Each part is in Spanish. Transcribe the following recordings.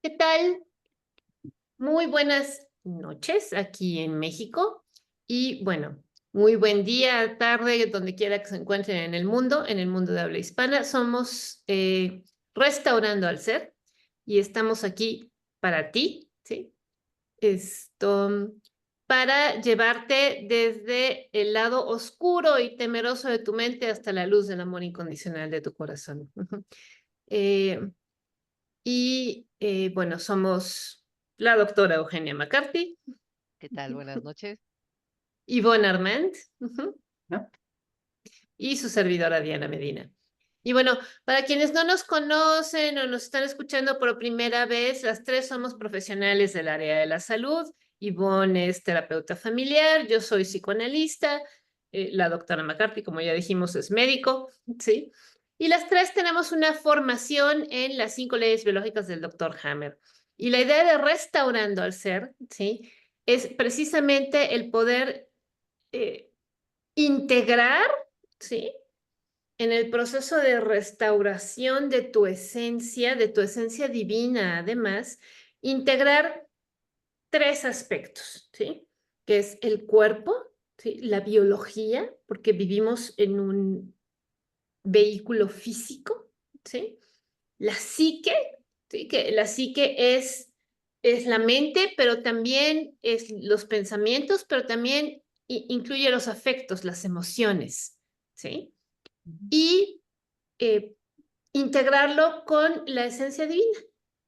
¿Qué tal? Muy buenas noches aquí en México y bueno, muy buen día, tarde, donde quiera que se encuentren en el mundo de habla hispana. Somos Restaurando al Ser y estamos aquí para ti, ¿sí? Esto, para llevarte desde el lado oscuro y temeroso de tu mente hasta la luz del amor incondicional de tu corazón. Eh, bueno, somos la doctora Eugenia McCarthy, ¿Qué tal? Buenas noches. Yvonne Armand, ¿no? Y su servidora Diana Medina. Y bueno, para quienes no nos conocen o nos están escuchando por primera vez, las tres somos profesionales del área de la salud. Yvonne es terapeuta familiar, yo soy psicoanalista, la doctora McCarthy, como ya dijimos, es médico, ¿sí? Y las tres tenemos una formación en las 5 leyes biológicas del doctor Hammer. Y la idea de restaurando al ser, ¿sí? Es precisamente el poder integrar, ¿sí? En el proceso de restauración de tu esencia divina, además, integrar tres aspectos, ¿sí? Que es el cuerpo, ¿sí? La biología, porque vivimos en un vehículo físico, ¿sí? La psique, ¿sí? Que la psique es la mente, pero también es los pensamientos, pero también incluye los afectos, las emociones, ¿sí? Y eh, integrarlo con la esencia divina,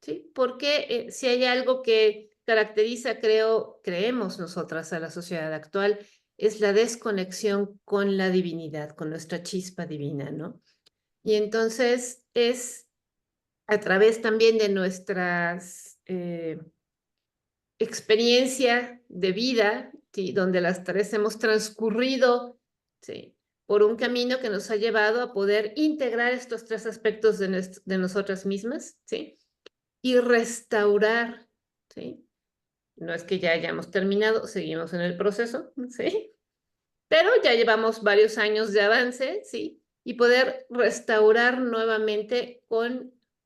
¿sí? Porque si hay algo que caracteriza, creemos nosotras a la sociedad actual, es la desconexión con la divinidad, con nuestra chispa divina, ¿no? Y entonces es a través también de nuestras experiencia de vida, ¿sí? Donde las tres hemos transcurrido, ¿sí? Por un camino que nos ha llevado a poder integrar estos tres aspectos de nosotras mismas, ¿sí? Y restaurar, ¿sí? No es que ya hayamos terminado, seguimos en el proceso, ¿sí? Pero ya llevamos varios años de avance, ¿sí? Y poder restaurar nuevamente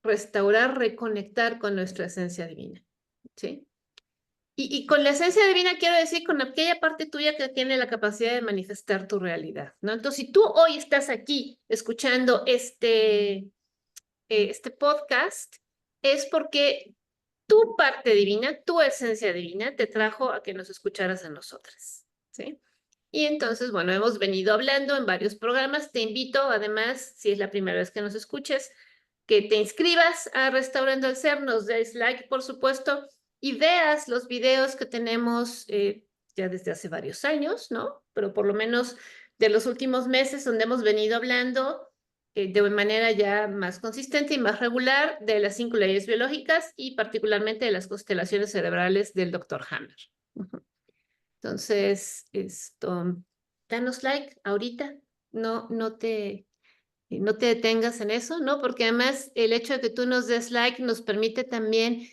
reconectar con nuestra esencia divina, ¿sí? Y con la esencia divina quiero decir con aquella parte tuya que tiene la capacidad de manifestar tu realidad, ¿no? Entonces, si tú hoy estás aquí escuchando este podcast, es porque tu parte divina, tu esencia divina, te trajo a que nos escucharas a nosotras, ¿sí? Y entonces, bueno, hemos venido hablando en varios programas. Te invito, además, si es la primera vez que nos escuches, que te inscribas a Restaurando el Ser, nos des like, por supuesto, y veas los videos que tenemos ya desde hace varios años, ¿no? Pero por lo menos de los últimos meses donde hemos venido hablando de manera ya más consistente y más regular de las 5 leyes biológicas y particularmente de las constelaciones cerebrales del doctor Hammer. Entonces, danos like ahorita, no te detengas en eso, ¿no? Porque además el hecho de que tú nos des like nos permite también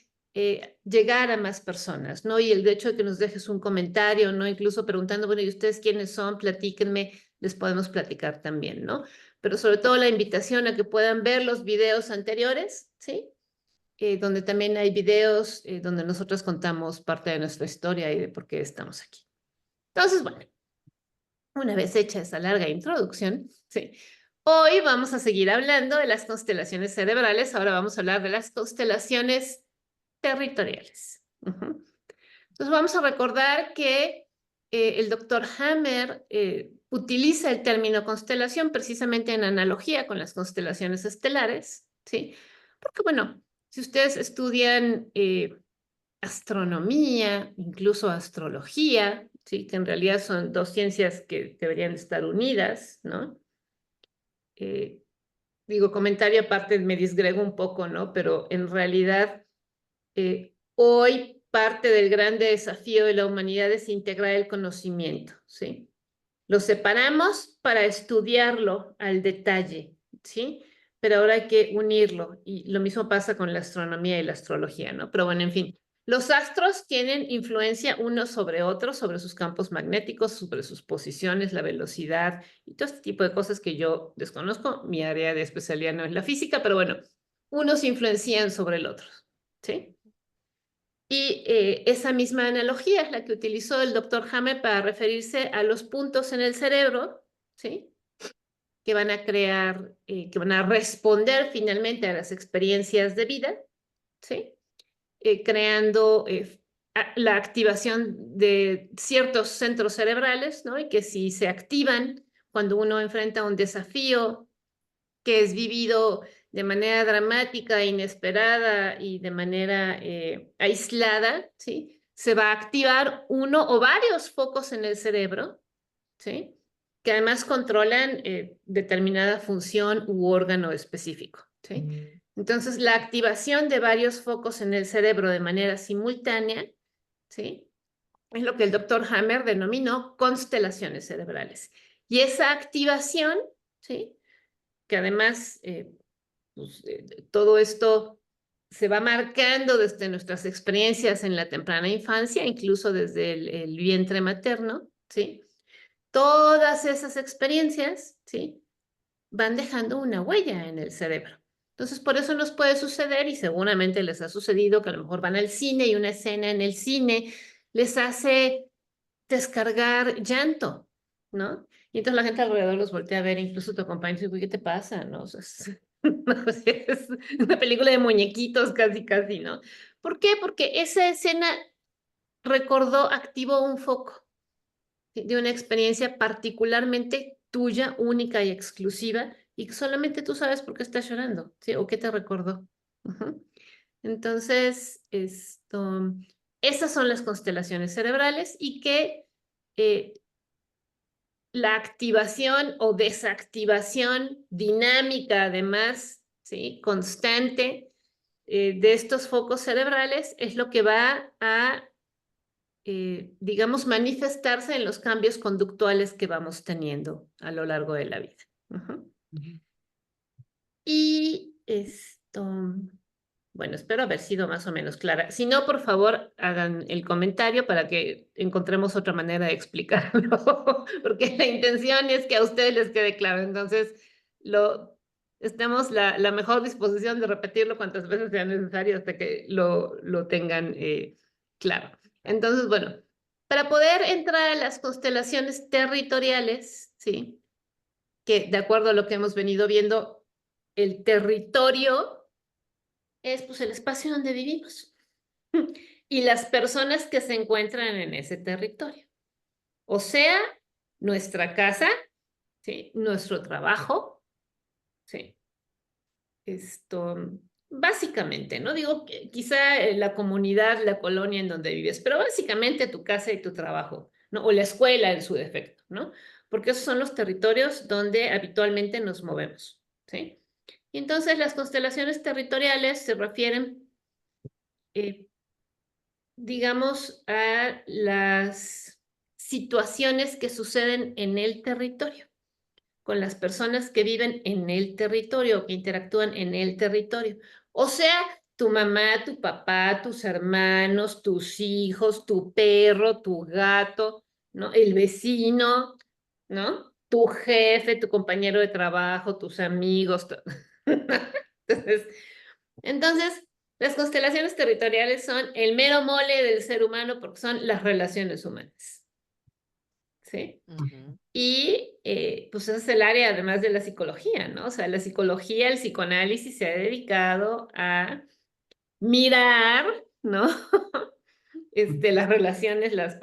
llegar a más personas, ¿no? Y el hecho de que nos dejes un comentario, ¿no? Incluso preguntando, bueno, ¿y ustedes quiénes son? Platíquenme, les podemos platicar también, ¿no? Pero sobre todo la invitación a que puedan ver los videos anteriores, ¿sí? Donde también hay videos donde nosotros contamos parte de nuestra historia y de por qué estamos aquí. Entonces, bueno, una vez hecha esa larga introducción, sí, hoy vamos a seguir hablando de las constelaciones cerebrales. Ahora vamos a hablar de las constelaciones territoriales. Entonces, vamos a recordar que el doctor Hammer utiliza el término constelación precisamente en analogía con las constelaciones estelares, ¿sí? Porque, bueno, si ustedes estudian astronomía, incluso astrología, ¿sí? Que en realidad son dos ciencias que deberían estar unidas, ¿no? Eh, Digo, comentario aparte, me disgrego un poco, ¿no? Pero en realidad, hoy parte del gran desafío de la humanidad es integrar el conocimiento, ¿sí? Lo separamos para estudiarlo al detalle, ¿sí? Pero ahora hay que unirlo y lo mismo pasa con la astronomía y la astrología, ¿no? Pero bueno, en fin, los astros tienen influencia unos sobre otros, sobre sus campos magnéticos, sobre sus posiciones, la velocidad y todo este tipo de cosas que yo desconozco. Mi área de especialidad no es la física, pero bueno, unos influencian sobre el otro, ¿sí? Y esa misma analogía es la que utilizó el doctor Hammer para referirse a los puntos en el cerebro, ¿sí? Que van a crear, que van a responder finalmente a las experiencias de vida, ¿sí? Creando la activación de ciertos centros cerebrales, ¿no? Y que si se activan cuando uno enfrenta un desafío que es vivido de manera dramática, inesperada y de manera aislada, ¿sí? Se va a activar uno o varios focos en el cerebro, ¿sí? Que además controlan determinada función u órgano específico, ¿sí? Entonces, la activación de varios focos en el cerebro de manera simultánea, ¿sí? Es lo que el doctor Hammer denominó constelaciones cerebrales. Y esa activación, ¿sí? Que además pues, todo esto se va marcando desde nuestras experiencias en la temprana infancia, incluso desde el vientre materno, ¿sí? Todas esas experiencias, ¿sí? Van dejando una huella en el cerebro. Entonces, por eso nos puede suceder, y seguramente les ha sucedido, que a lo mejor van al cine y una escena en el cine les hace descargar llanto, ¿no? Y entonces la gente alrededor los voltea a ver, incluso tu compañero dice, "Uy, ¿qué te pasa?", ¿no? O sea, no sé, es una película de muñequitos casi, casi, ¿no? ¿Por qué? Porque esa escena recordó, activó un foco, ¿sí? De una experiencia particularmente tuya, única y exclusiva, y que solamente tú sabes por qué estás llorando, ¿sí? O qué te recordó. Ujú. Entonces, esas son las constelaciones cerebrales y que eh, la activación o desactivación dinámica, además, ¿sí? Constante de estos focos cerebrales es lo que va a, digamos, manifestarse en los cambios conductuales que vamos teniendo a lo largo de la vida. Ujú. Y bueno, espero haber sido más o menos clara. Si no, por favor, hagan el comentario para que encontremos otra manera de explicarlo, porque la intención es que a ustedes les quede claro. Entonces, estemos la mejor disposición de repetirlo cuantas veces sea necesario hasta que lo tengan claro. Entonces, bueno, para poder entrar a las constelaciones territoriales, ¿sí? Que de acuerdo a lo que hemos venido viendo, el territorio es pues el espacio donde vivimos y las personas que se encuentran en ese territorio. O sea, nuestra casa, ¿sí? Nuestro trabajo, ¿sí? Básicamente, no digo que quizá la comunidad, la colonia en donde vives, pero básicamente tu casa y tu trabajo, ¿no? O la escuela en su defecto, ¿no? Porque esos son los territorios donde habitualmente nos movemos, ¿sí? Y entonces las constelaciones territoriales se refieren digamos, a las situaciones que suceden en el territorio, con las personas que viven en el territorio, que interactúan en el territorio. O sea, tu mamá, tu papá, tus hermanos, tus hijos, tu perro, tu gato, ¿no? El vecino, ¿no? Tu jefe, tu compañero de trabajo, tus amigos. Entonces, entonces, las constelaciones territoriales son el mero mole del ser humano porque son las relaciones humanas, ¿sí? Ujú. Y pues ese es el área además de la psicología, ¿no? O sea, la psicología, el psicoanálisis se ha dedicado a mirar, ¿no? Las relaciones, la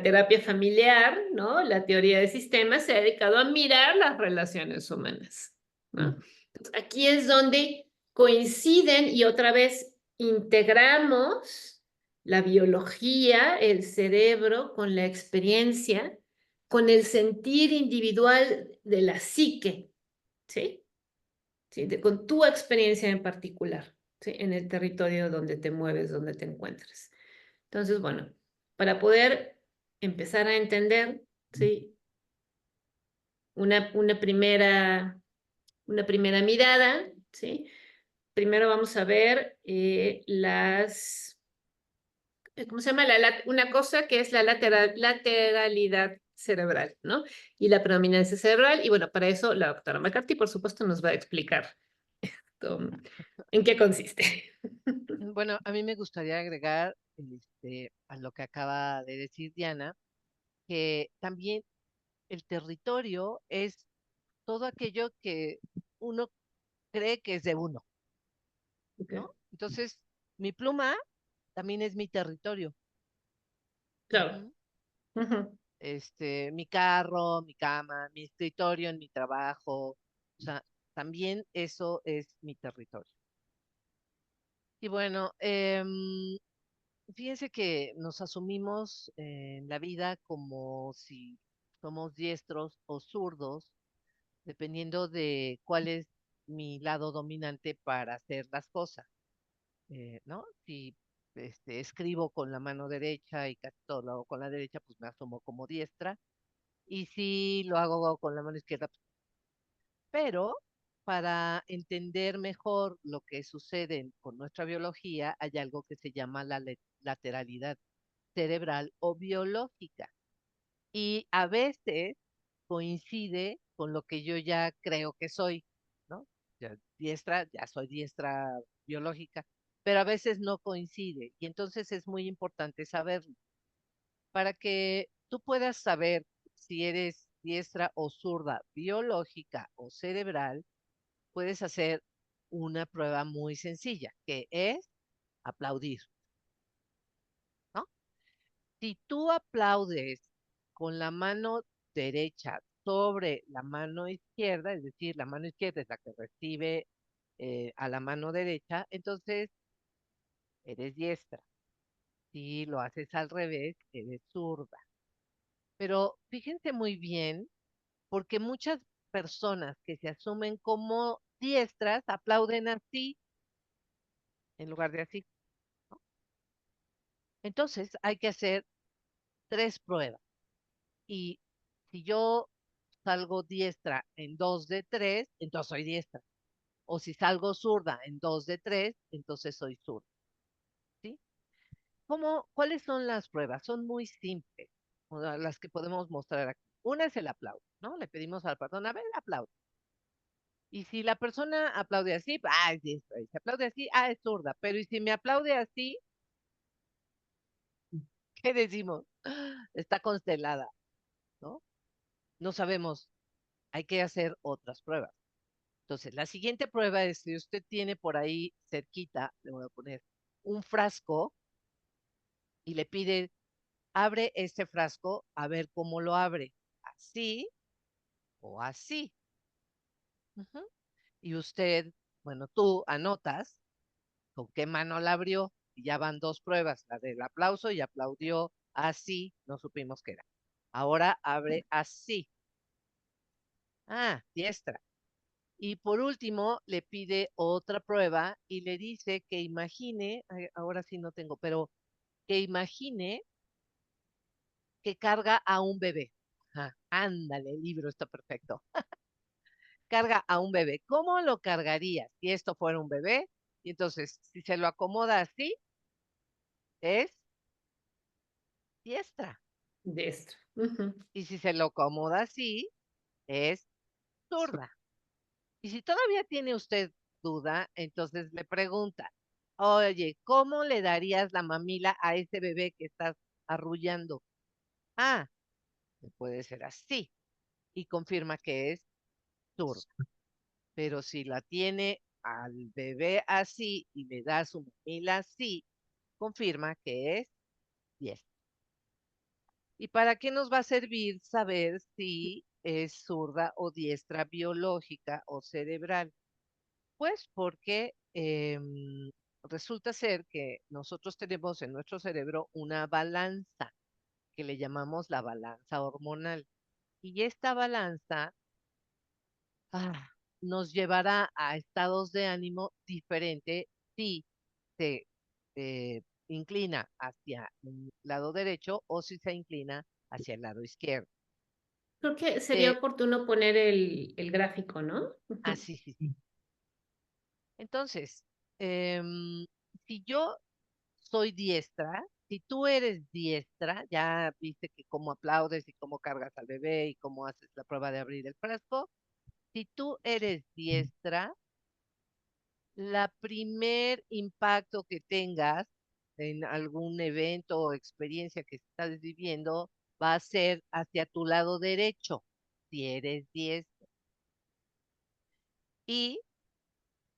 terapia familiar, ¿no? La teoría de sistemas se ha dedicado a mirar las relaciones humanas, ¿no? Entonces, aquí es donde coinciden y otra vez integramos la biología, el cerebro con la experiencia, con el sentir individual de la psique, ¿sí? ¿Sí? Con tu experiencia en particular, ¿sí? En el territorio donde te mueves, donde te encuentras. Entonces, bueno, para poder empezar a entender, ¿sí? Una primera mirada, ¿sí? Primero vamos a ver ¿cómo se llama? Una cosa que es la lateralidad cerebral, ¿no? Y la predominancia cerebral. Y bueno, para eso la doctora McCarthy, por supuesto, nos va a explicar. ¿En qué consiste? Bueno, a mí me gustaría agregar a lo que acaba de decir Diana, que también el territorio es todo aquello que uno cree que es de uno, Ok, ¿no? Entonces, mi pluma también es mi territorio. claro. Ujú. Ujú. Mi carro, mi cama, mi escritorio en mi trabajo, o sea, también eso es mi territorio. Y bueno, fíjense que nos asumimos en la vida como si somos diestros o zurdos, dependiendo de cuál es mi lado dominante para hacer las cosas, ¿no? Si escribo con la mano derecha y casi todo lo hago con la derecha, pues me asumo como diestra. Y si lo hago con la mano izquierda, pues, pero para entender mejor lo que sucede con nuestra biología, hay algo que se llama la lateralidad cerebral o biológica. Y a veces coincide con lo que yo ya creo que soy, ¿no? Ya soy diestra biológica, pero a veces no coincide. Y entonces es muy importante saberlo para que tú puedas saber si eres diestra o zurda biológica o cerebral. Puedes hacer una prueba muy sencilla, que es aplaudir, ¿no? Si tú aplaudes con la mano derecha sobre la mano izquierda, es decir, la mano izquierda es la que recibe a la mano derecha, entonces eres diestra. Si lo haces al revés, eres zurda. Pero fíjense muy bien, porque muchas personas que se asumen como diestras aplauden así en lugar de así, ¿no? Entonces hay que hacer tres pruebas. Y si yo salgo diestra en dos de tres, entonces soy diestra. O si salgo zurda en dos de tres, entonces soy zurda. ¿Sí? ¿Cuáles son las pruebas? Son muy simples, o sea, las que podemos mostrar aquí. Una es el aplauso, ¿no? Le pedimos a la persona, a ver, aplaude. Y si la persona aplaude así, es diestra. Y si aplaude así, es zurda. Pero ¿y si me aplaude así, qué decimos? Está constelada, ¿no? No sabemos, hay que hacer otras pruebas. Entonces, la siguiente prueba es si usted tiene por ahí cerquita, le voy a poner un frasco y le pide, abre este frasco a ver cómo lo abre, así o así. Ujú. Y usted, bueno, tú anotas con qué mano la abrió y ya van dos pruebas, la del aplauso y aplaudió así, no supimos qué era. Ahora abre así. Diestra. Y por último, le pide otra prueba y le dice que imagine, ay, ahora sí no tengo, pero que imagine que carga a un bebé. Ándale, el libro está perfecto. Carga a un bebé. ¿Cómo lo cargaría si esto fuera un bebé? Y entonces, si se lo acomoda así, es diestra. Destro. Ujú. Y si se lo acomoda así, es zurda. Y si todavía tiene usted duda, entonces le pregunta, oye, ¿cómo le darías la mamila a ese bebé que estás arrullando? Ah, puede ser así. Y confirma que es zurda. Pero si la tiene al bebé así y le da su mamila así, confirma que es diestra. ¿Y para qué nos va a servir saber si es zurda o diestra biológica o cerebral? Pues porque resulta ser que nosotros tenemos en nuestro cerebro una balanza que le llamamos la balanza hormonal. Y esta balanza ah, nos llevará a estados de ánimo diferentes si se inclina hacia el lado derecho o si se inclina hacia el lado izquierdo. Creo que sería Eh, oportuno poner el gráfico, ¿no? Ujú. sí, sí, sí. Entonces, em, si yo soy diestra, si tú eres diestra, ya viste que cómo aplaudes y cómo cargas al bebé y cómo haces la prueba de abrir el frasco. Si tú eres diestra, La primer impacto que tengas en algún evento o experiencia que estás viviendo va a ser hacia tu lado derecho, si eres diestro. Y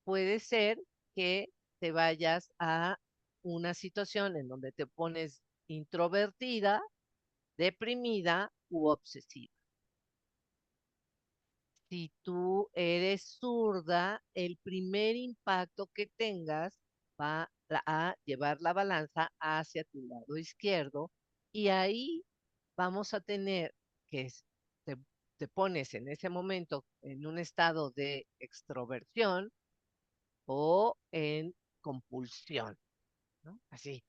puede ser que te vayas a una situación en donde te pones introvertida, deprimida u obsesiva. Si tú eres zurda, el primer impacto que tengas va a llevar la balanza hacia tu lado izquierdo y ahí vamos a tener que te, te pones en ese momento en un estado de extroversión o en compulsión, ¿no? Así,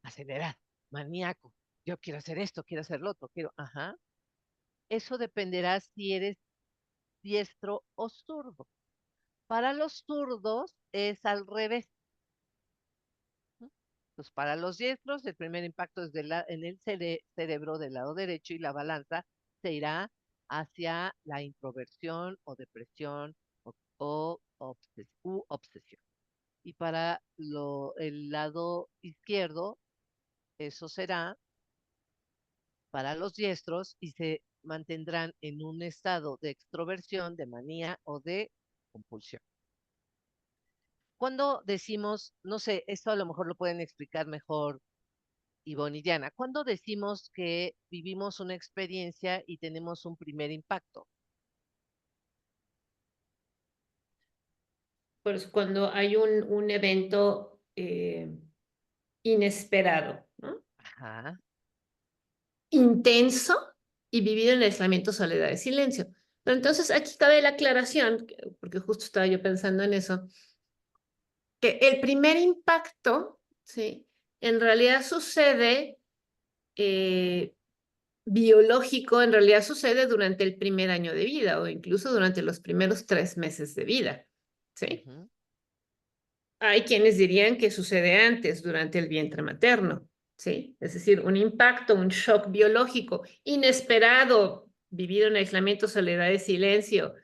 acelerar, maníaco. Yo quiero hacer esto, quiero hacer lo otro, quiero, ajá. Eso dependerá si eres diestro o zurdo. Para los zurdos es al revés, ¿no? Pues para los diestros el primer impacto es en el cerebro del lado derecho y la balanza se irá hacia la introversión o depresión u obsesión. Y para el lado izquierdo, eso será para los diestros y se mantendrán en un estado de extroversión, de manía o de compulsión. Cuando decimos, no sé, esto a lo mejor lo pueden explicar mejor Ivonne y Diana, ¿cuándo decimos que vivimos una experiencia y tenemos un primer impacto? Pues cuando hay un evento inesperado, ¿no? Ajá, Intenso y vivido en aislamiento, soledad y silencio. Pero entonces aquí cabe la aclaración, porque justo estaba yo pensando en eso, que el primer impacto, ¿sí? En realidad sucede eh, biológico, en realidad sucede durante el primer año de vida o incluso durante los primeros 3 meses de vida, ¿sí? ujú, Hay quienes dirían que sucede antes, durante el vientre materno, ¿sí? Es decir, un impacto, un shock biológico inesperado, vivido en aislamiento, soledad y silencio,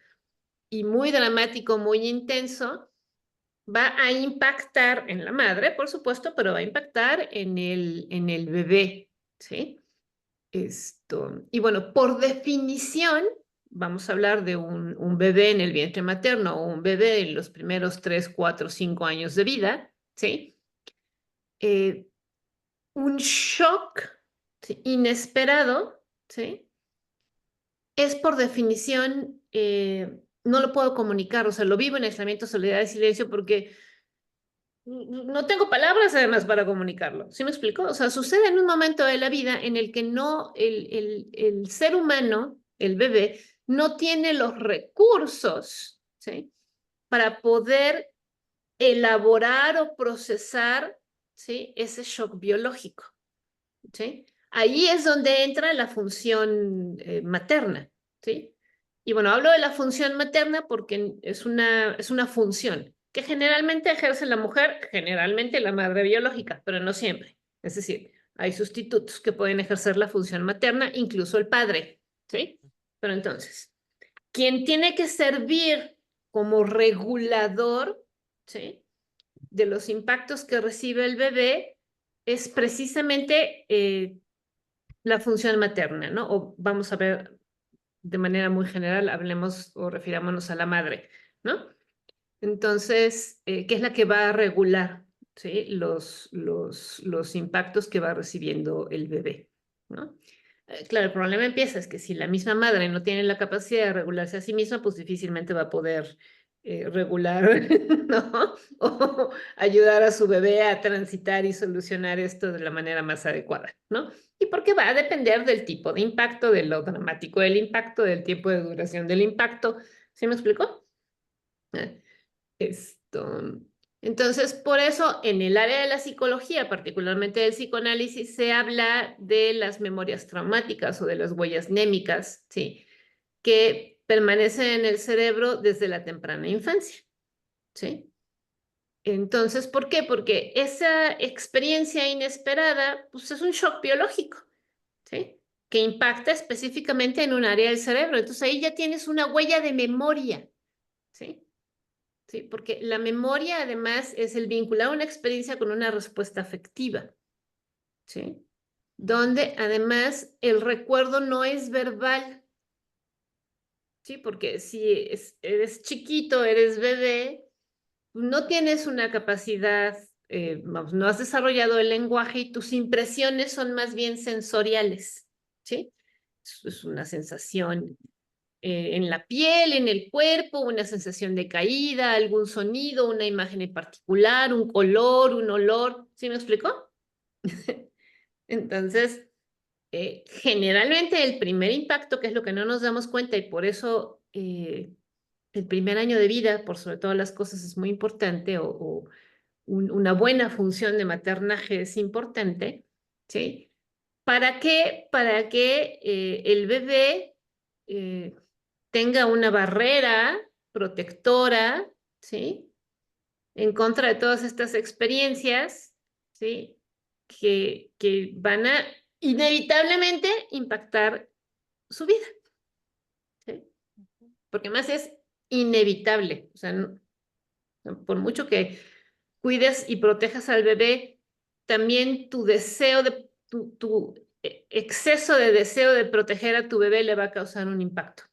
y muy dramático, muy intenso, va a impactar en la madre, por supuesto, pero va a impactar en el bebé, ¿sí? Y bueno, por definición, vamos a hablar de un bebé en el vientre materno o un bebé en los primeros 3, 4, 5 años de vida, ¿sí? Eh, un shock, ¿sí? Inesperado, ¿sí? Es por definición, no lo puedo comunicar, o sea, lo vivo en aislamiento, soledad y silencio porque no tengo palabras además para comunicarlo. ¿Sí me explico? O sea, sucede en un momento de la vida en el que no, el ser humano, el bebé, no tiene los recursos, ¿sí? Para poder elaborar o procesar, ¿sí? Ese shock biológico, ¿sí? Ahí es donde entra la función materna, ¿sí? Y bueno, hablo de la función materna porque es una función que generalmente ejerce la mujer, generalmente la madre biológica, pero no siempre. Es decir, hay sustitutos que pueden ejercer la función materna, incluso el padre, ¿sí? Pero entonces, quien tiene que servir como regulador, ¿sí? De los impactos que recibe el bebé es precisamente la función materna, ¿no? O vamos a ver de manera muy general, hablemos o refirámonos a la madre, ¿no? Entonces, ¿qué es la que va a regular, ¿sí? Los impactos que va recibiendo el bebé, ¿no? Claro, el problema empieza es que si la misma madre no tiene la capacidad de regularse a sí misma, pues difícilmente va a poder regular, ¿no? O ayudar a su bebé a transitar y solucionar esto de la manera más adecuada, ¿no? Y porque va a depender del tipo de impacto, de lo dramático del impacto, del tiempo de duración del impacto. ¿Sí me explico? Eh, Esto. Entonces, por eso en el área de la psicología, particularmente del psicoanálisis, se habla de las memorias traumáticas o de las huellas némicas, ¿sí? Que permanecen en el cerebro desde la temprana infancia, ¿sí? Entonces, ¿por qué? Porque esa experiencia inesperada, pues es un shock biológico, ¿sí? Que impacta específicamente en un área del cerebro. Entonces ahí ya tienes una huella de memoria, ¿sí? ¿sí? Porque la memoria además es el vincular una experiencia con una respuesta afectiva, ¿sí? Donde además el recuerdo no es verbal, ¿sí? Porque si eres chiquito, eres bebé, no tienes una capacidad, vamos, no has desarrollado el lenguaje y tus impresiones son más bien sensoriales, ¿sí? Es una sensación en la piel, en el cuerpo, una sensación de caída, algún sonido, una imagen en particular, un color, un olor, ¿sí me explicó? Entonces, generalmente el primer impacto, que es lo que no nos damos cuenta y por eso el primer año de vida, por sobre todas las cosas, es muy importante o una buena función de maternaje es importante, ¿sí? ¿Para qué? Para que el bebé tenga una barrera protectora, ¿sí? En contra de todas estas experiencias, ¿sí? Que van a inevitablemente impactar su vida, ¿sí? Porque más es inevitable, o sea, por mucho que cuides y protejas al bebé, también tu deseo de, tu exceso de deseo de proteger a tu bebé le va a causar un impacto.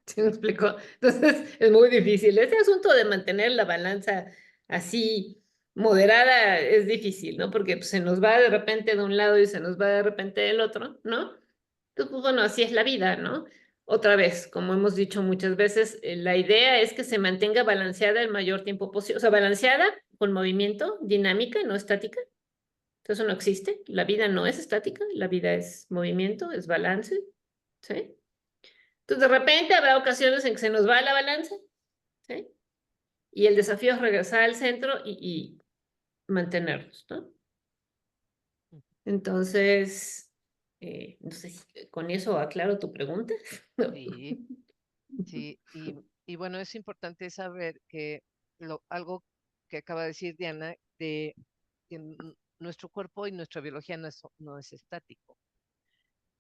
¿Sí me explico? Entonces es muy difícil. Ese asunto de mantener la balanza así moderada es difícil, ¿no? Porque pues, se nos va de repente de un lado y se nos va de repente del otro, ¿no? Entonces, pues bueno, así es la vida, ¿no? Otra vez, como hemos dicho muchas veces, la idea es que se mantenga balanceada el mayor tiempo posible, o sea, balanceada con movimiento, dinámica, no estática. Entonces, eso no existe. La vida no es estática, la vida es movimiento, es balance, ¿sí? Entonces, de repente habrá ocasiones en que se nos va la balanza, ¿sí? Y el desafío es regresar al centro y mantenernos, ¿no? Entonces, no sé si con eso aclaro tu pregunta. Sí, sí, y bueno, es importante saber que algo que acaba de decir Diana, de que nuestro cuerpo y nuestra biología no es estático,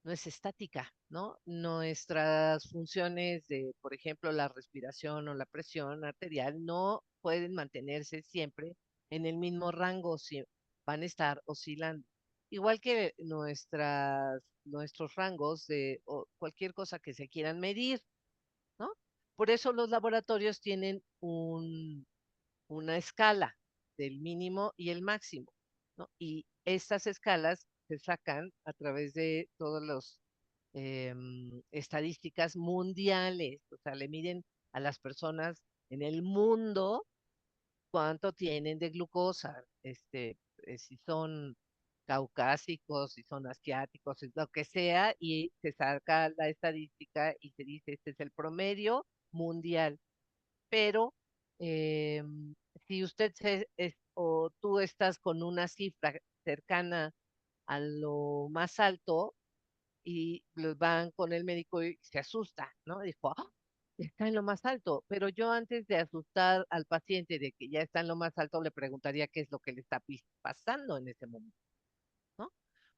no es estática, ¿no? Nuestras funciones de, por ejemplo, la respiración o la presión arterial no pueden mantenerse siempre en el mismo rango, si van a estar oscilando. Igual que nuestros rangos de o cualquier cosa que se quieran medir, ¿no? Por eso los laboratorios tienen una escala del mínimo y el máximo, ¿no? Y estas escalas se sacan a través de todos los estadísticas mundiales, o sea, le miden a las personas en el mundo cuánto tienen de glucosa, si son caucásicos, si son asiáticos, lo que sea, y se saca la estadística y se dice, este es el promedio mundial. Pero eh, si o tú estás con una cifra cercana a lo más alto y los van con el médico y se asusta, ¿no? Dijo, "Ah, está en lo más alto", pero yo antes de asustar al paciente de que ya está en lo más alto, le preguntaría qué es lo que le está pasando en ese momento, ¿no?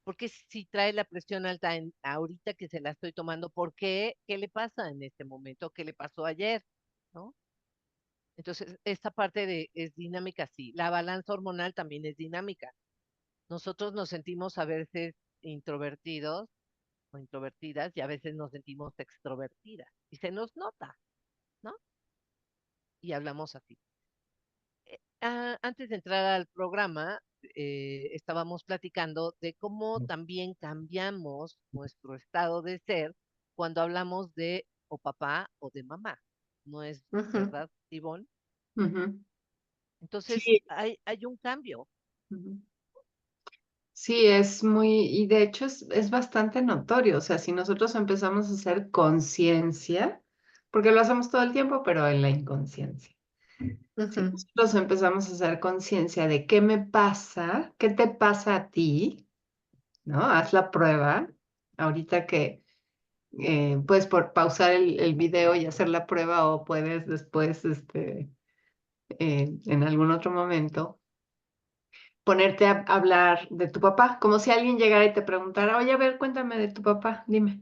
Porque si trae la presión alta ahorita que se la estoy tomando, ¿por qué? ¿Qué le pasa en este momento? ¿Qué le pasó ayer? ¿No? Entonces, esta parte es dinámica, sí. La balanza hormonal también es dinámica. Nosotros nos sentimos a veces introvertidos o introvertidas y a veces nos sentimos extrovertidas y se nos nota, ¿no? Y hablamos así. Antes de entrar al programa, estábamos platicando de cómo también cambiamos nuestro estado de ser cuando hablamos de o papá o de mamá. ¿No es Ujú, verdad, Ivonne? ujú. Entonces, Sí, hay un cambio. ujú. Sí, es muy, y de hecho es bastante notorio, o sea, si nosotros empezamos a hacer conciencia, porque lo hacemos todo el tiempo, pero en la inconsciencia. Si Ujú, nosotros empezamos a hacer conciencia de qué me pasa, qué te pasa a ti, ¿no? Haz la prueba, ahorita que puedes pausar el video y hacer la prueba o puedes después, en algún otro momento ponerte a hablar de tu papá, como si alguien llegara y te preguntara, oye, a ver, cuéntame de tu papá, dime.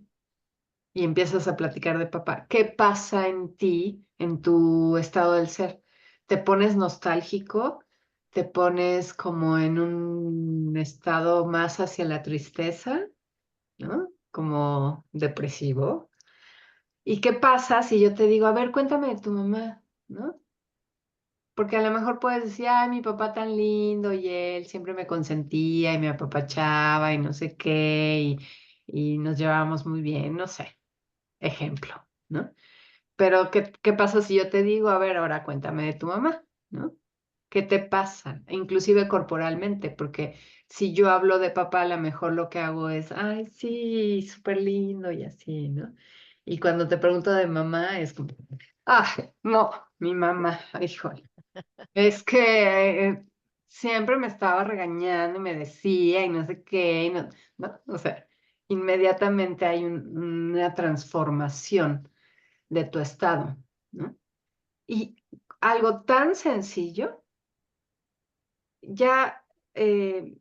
y empiezas a platicar de papá, ¿qué pasa en ti, en tu estado del ser? ¿Te pones nostálgico? ¿Te pones como en un estado más hacia la tristeza, ¿no? Como depresivo. ¿Y qué pasa si yo te digo, a ver, cuéntame de tu mamá, ¿no? Porque a lo mejor puedes decir, ay, mi papá tan lindo y él siempre me consentía y me apapachaba y no sé qué y nos llevábamos muy bien, no sé, ejemplo, ¿no? Pero ¿qué pasa si yo te digo, a ver, ahora cuéntame de tu mamá, ¿no? ¿Qué te pasa? Inclusive corporalmente, porque si yo hablo de papá, a lo mejor lo que hago es, ay, sí, súper lindo y así, ¿no? Y cuando te pregunto de mamá, es como, ah, no, mi mamá, híjole, es que siempre me estaba regañando y me decía y no sé qué, y no, o sea, inmediatamente hay una transformación de tu estado, ¿no? Y algo tan sencillo, ya, eh,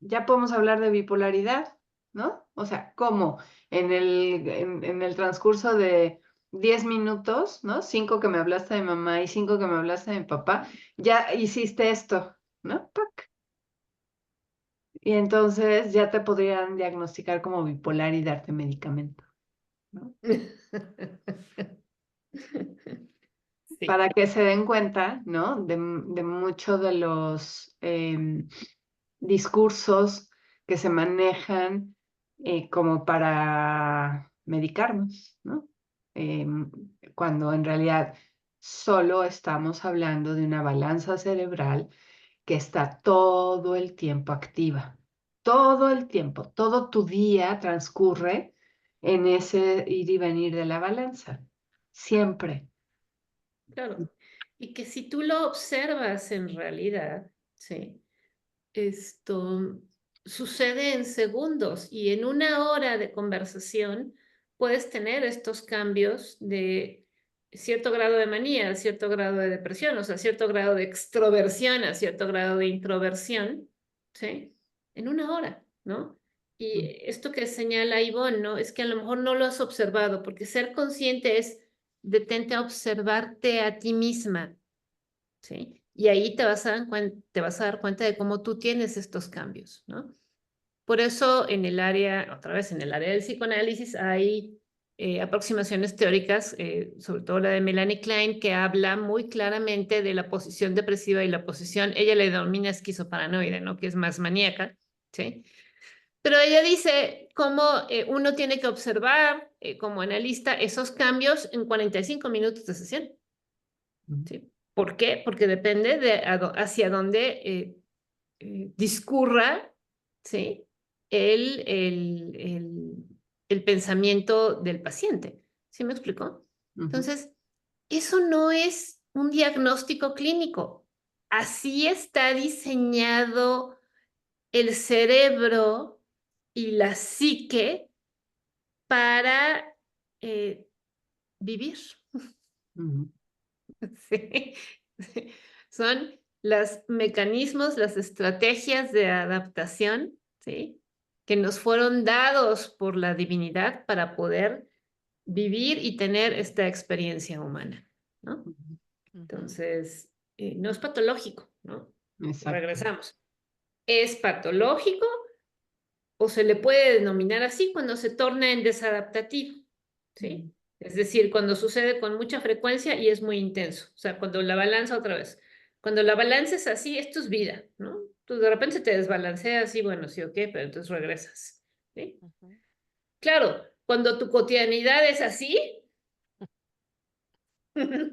ya podemos hablar de bipolaridad, ¿no? O sea, ¿cómo? En el transcurso de 10 minutos, ¿no? 5 que me hablaste de mamá y 5 que me hablaste de mi papá, ya hiciste esto, ¿no? ¡Pac! Y entonces ya te podrían diagnosticar como bipolar y darte medicamento, ¿no? Sí, Para que se den cuenta, ¿no? De muchos de los discursos que se manejan como para medicarnos, ¿no? Cuando en realidad solo estamos hablando de una balanza cerebral que está todo el tiempo activa. Todo el tiempo, todo tu día transcurre en ese ir y venir de la balanza. Siempre. claro. Y que si tú lo observas en realidad, sí, esto sucede en segundos y en una hora de conversación puedes tener estos cambios de cierto grado de manía, cierto grado de depresión, o sea, cierto grado de extroversión a cierto grado de introversión, ¿sí? En una hora, ¿no? Y esto que señala Ivonne, ¿no? Es que a lo mejor no lo has observado, porque ser consciente es detente a observarte a ti misma, ¿sí? Y ahí te vas a dar cuenta de cómo tú tienes estos cambios, ¿no? Por eso en el área, otra vez en el área del psicoanálisis, hay aproximaciones teóricas, sobre todo la de Melanie Klein, que habla muy claramente de la posición depresiva y la posición, ella le denomina esquizoparanoide, ¿no? Que es más maníaca, ¿sí? Pero ella dice cómo uno tiene que observar como analista esos cambios en 45 minutos de sesión. ¿Sí? ¿Por qué? Porque depende de hacia dónde discurra, ¿sí? El pensamiento del paciente. ¿Sí me explicó? Entonces, eso no es un diagnóstico clínico. Así está diseñado el cerebro y la psique para vivir. Sí. Son los mecanismos, las estrategias de adaptación, ¿sí? Que nos fueron dados por la divinidad para poder vivir y tener esta experiencia humana, ¿no? Entonces, no es patológico, ¿no? Exacto. Regresamos. ¿Es patológico o se le puede denominar así cuando se torna en desadaptativo? ¿Sí? Es decir, cuando sucede con mucha frecuencia y es muy intenso. O sea, cuando la balanza otra vez. Cuando la balanza es así, esto es vida, ¿no? Tú de repente te desbalanceas y bueno, sí, ok, pero entonces regresas. ¿Sí? Claro, cuando tu cotidianidad es así, ¿no? No,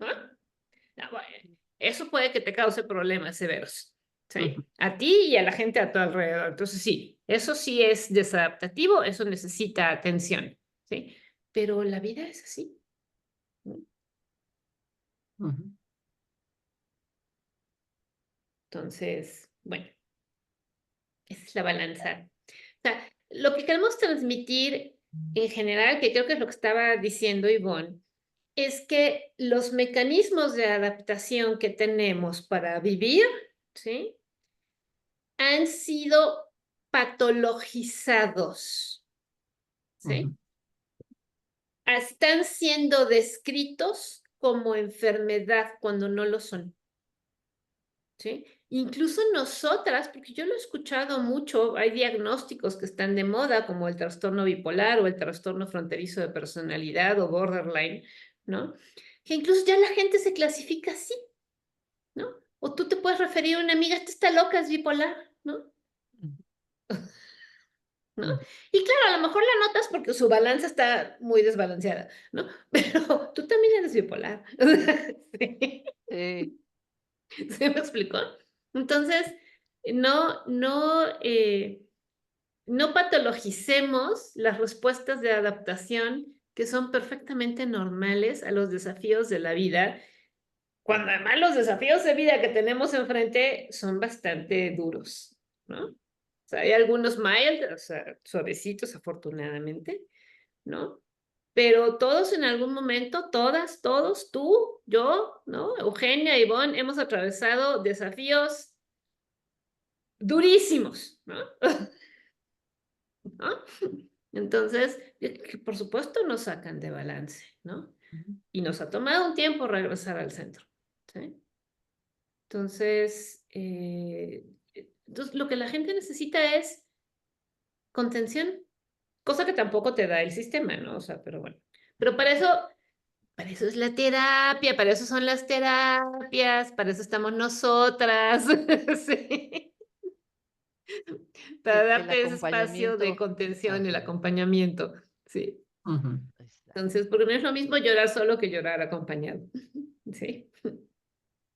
bueno, eso puede que te cause problemas severos. ¿Sí? A ti y a la gente a tu alrededor. Entonces, sí, eso sí es desadaptativo, eso necesita atención. ¿Sí? Pero la vida es así. ¿No? Entonces, bueno, esa es la balanza. O sea, lo que queremos transmitir en general, que creo que es lo que estaba diciendo Ivonne, es que los mecanismos de adaptación que tenemos para vivir, ¿sí? Han sido patologizados, ¿sí? están siendo descritos como enfermedad cuando no lo son. ¿Sí? Incluso nosotras, porque yo lo he escuchado mucho, hay diagnósticos que están de moda, como el trastorno bipolar o el trastorno fronterizo de personalidad o borderline, ¿no? Que incluso ya la gente se clasifica así, ¿no? O tú te puedes referir a una amiga, esta está loca, es bipolar, ¿no? ¿No? Y claro, a lo mejor la notas porque su balanza está muy desbalanceada, ¿no? Pero tú también eres bipolar. Sí. Sí. ¿Se me explicó? Entonces, no patologicemos las respuestas de adaptación que son perfectamente normales a los desafíos de la vida, cuando además los desafíos de vida que tenemos enfrente son bastante duros, ¿no? O sea, hay algunos mild, o sea, suavecitos afortunadamente, ¿no? Pero todos en algún momento, todas, todos, tú, yo, ¿no? Eugenia, Ivonne, hemos atravesado desafíos durísimos, ¿no? ¿No? Entonces, que por supuesto nos sacan de balance, ¿no? Y nos ha tomado un tiempo regresar al centro, ¿sí? Entonces, lo que la gente necesita es contención, cosa que tampoco te da el sistema, ¿no? O sea, pero bueno. Pero para eso es la terapia, para eso son las terapias, para eso estamos nosotras, sí. Para El darte ese espacio de acompañamiento. contención, el Ajá, acompañamiento, sí. Ujú. exacto. Entonces, porque no es lo mismo llorar solo que llorar acompañado, sí.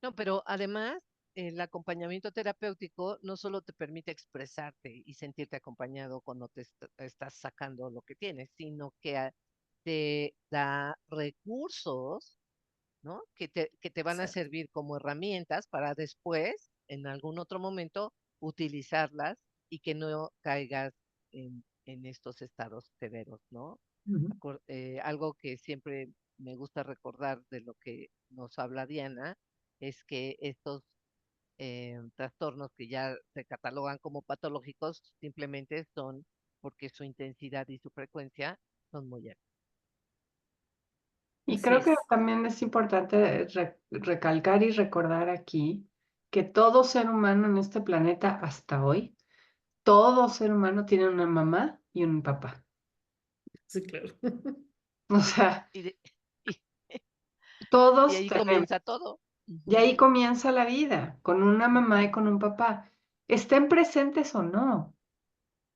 No, pero además, el acompañamiento terapéutico no solo te permite expresarte y sentirte acompañado cuando estás sacando lo que tienes, sino que te da recursos, ¿no? Que te van a Exacto. servir como herramientas para después, en algún otro momento, utilizarlas y que no caigas en estos estados severos, ¿no? Ujú. Algo que siempre me gusta recordar de lo que nos habla Diana es que estos trastornos que ya se catalogan como patológicos simplemente son porque su intensidad y su frecuencia son muy altas. Y Así creo que es. también es importante recalcar y recordar aquí que todo ser humano en este planeta hasta hoy, todo ser humano tiene una mamá y un papá. Sí, claro. O sea, Y, de- y, y todos ahí tenemos. comienza todo. Y Ujú. ahí comienza la vida, con una mamá y con un papá. Estén presentes o no.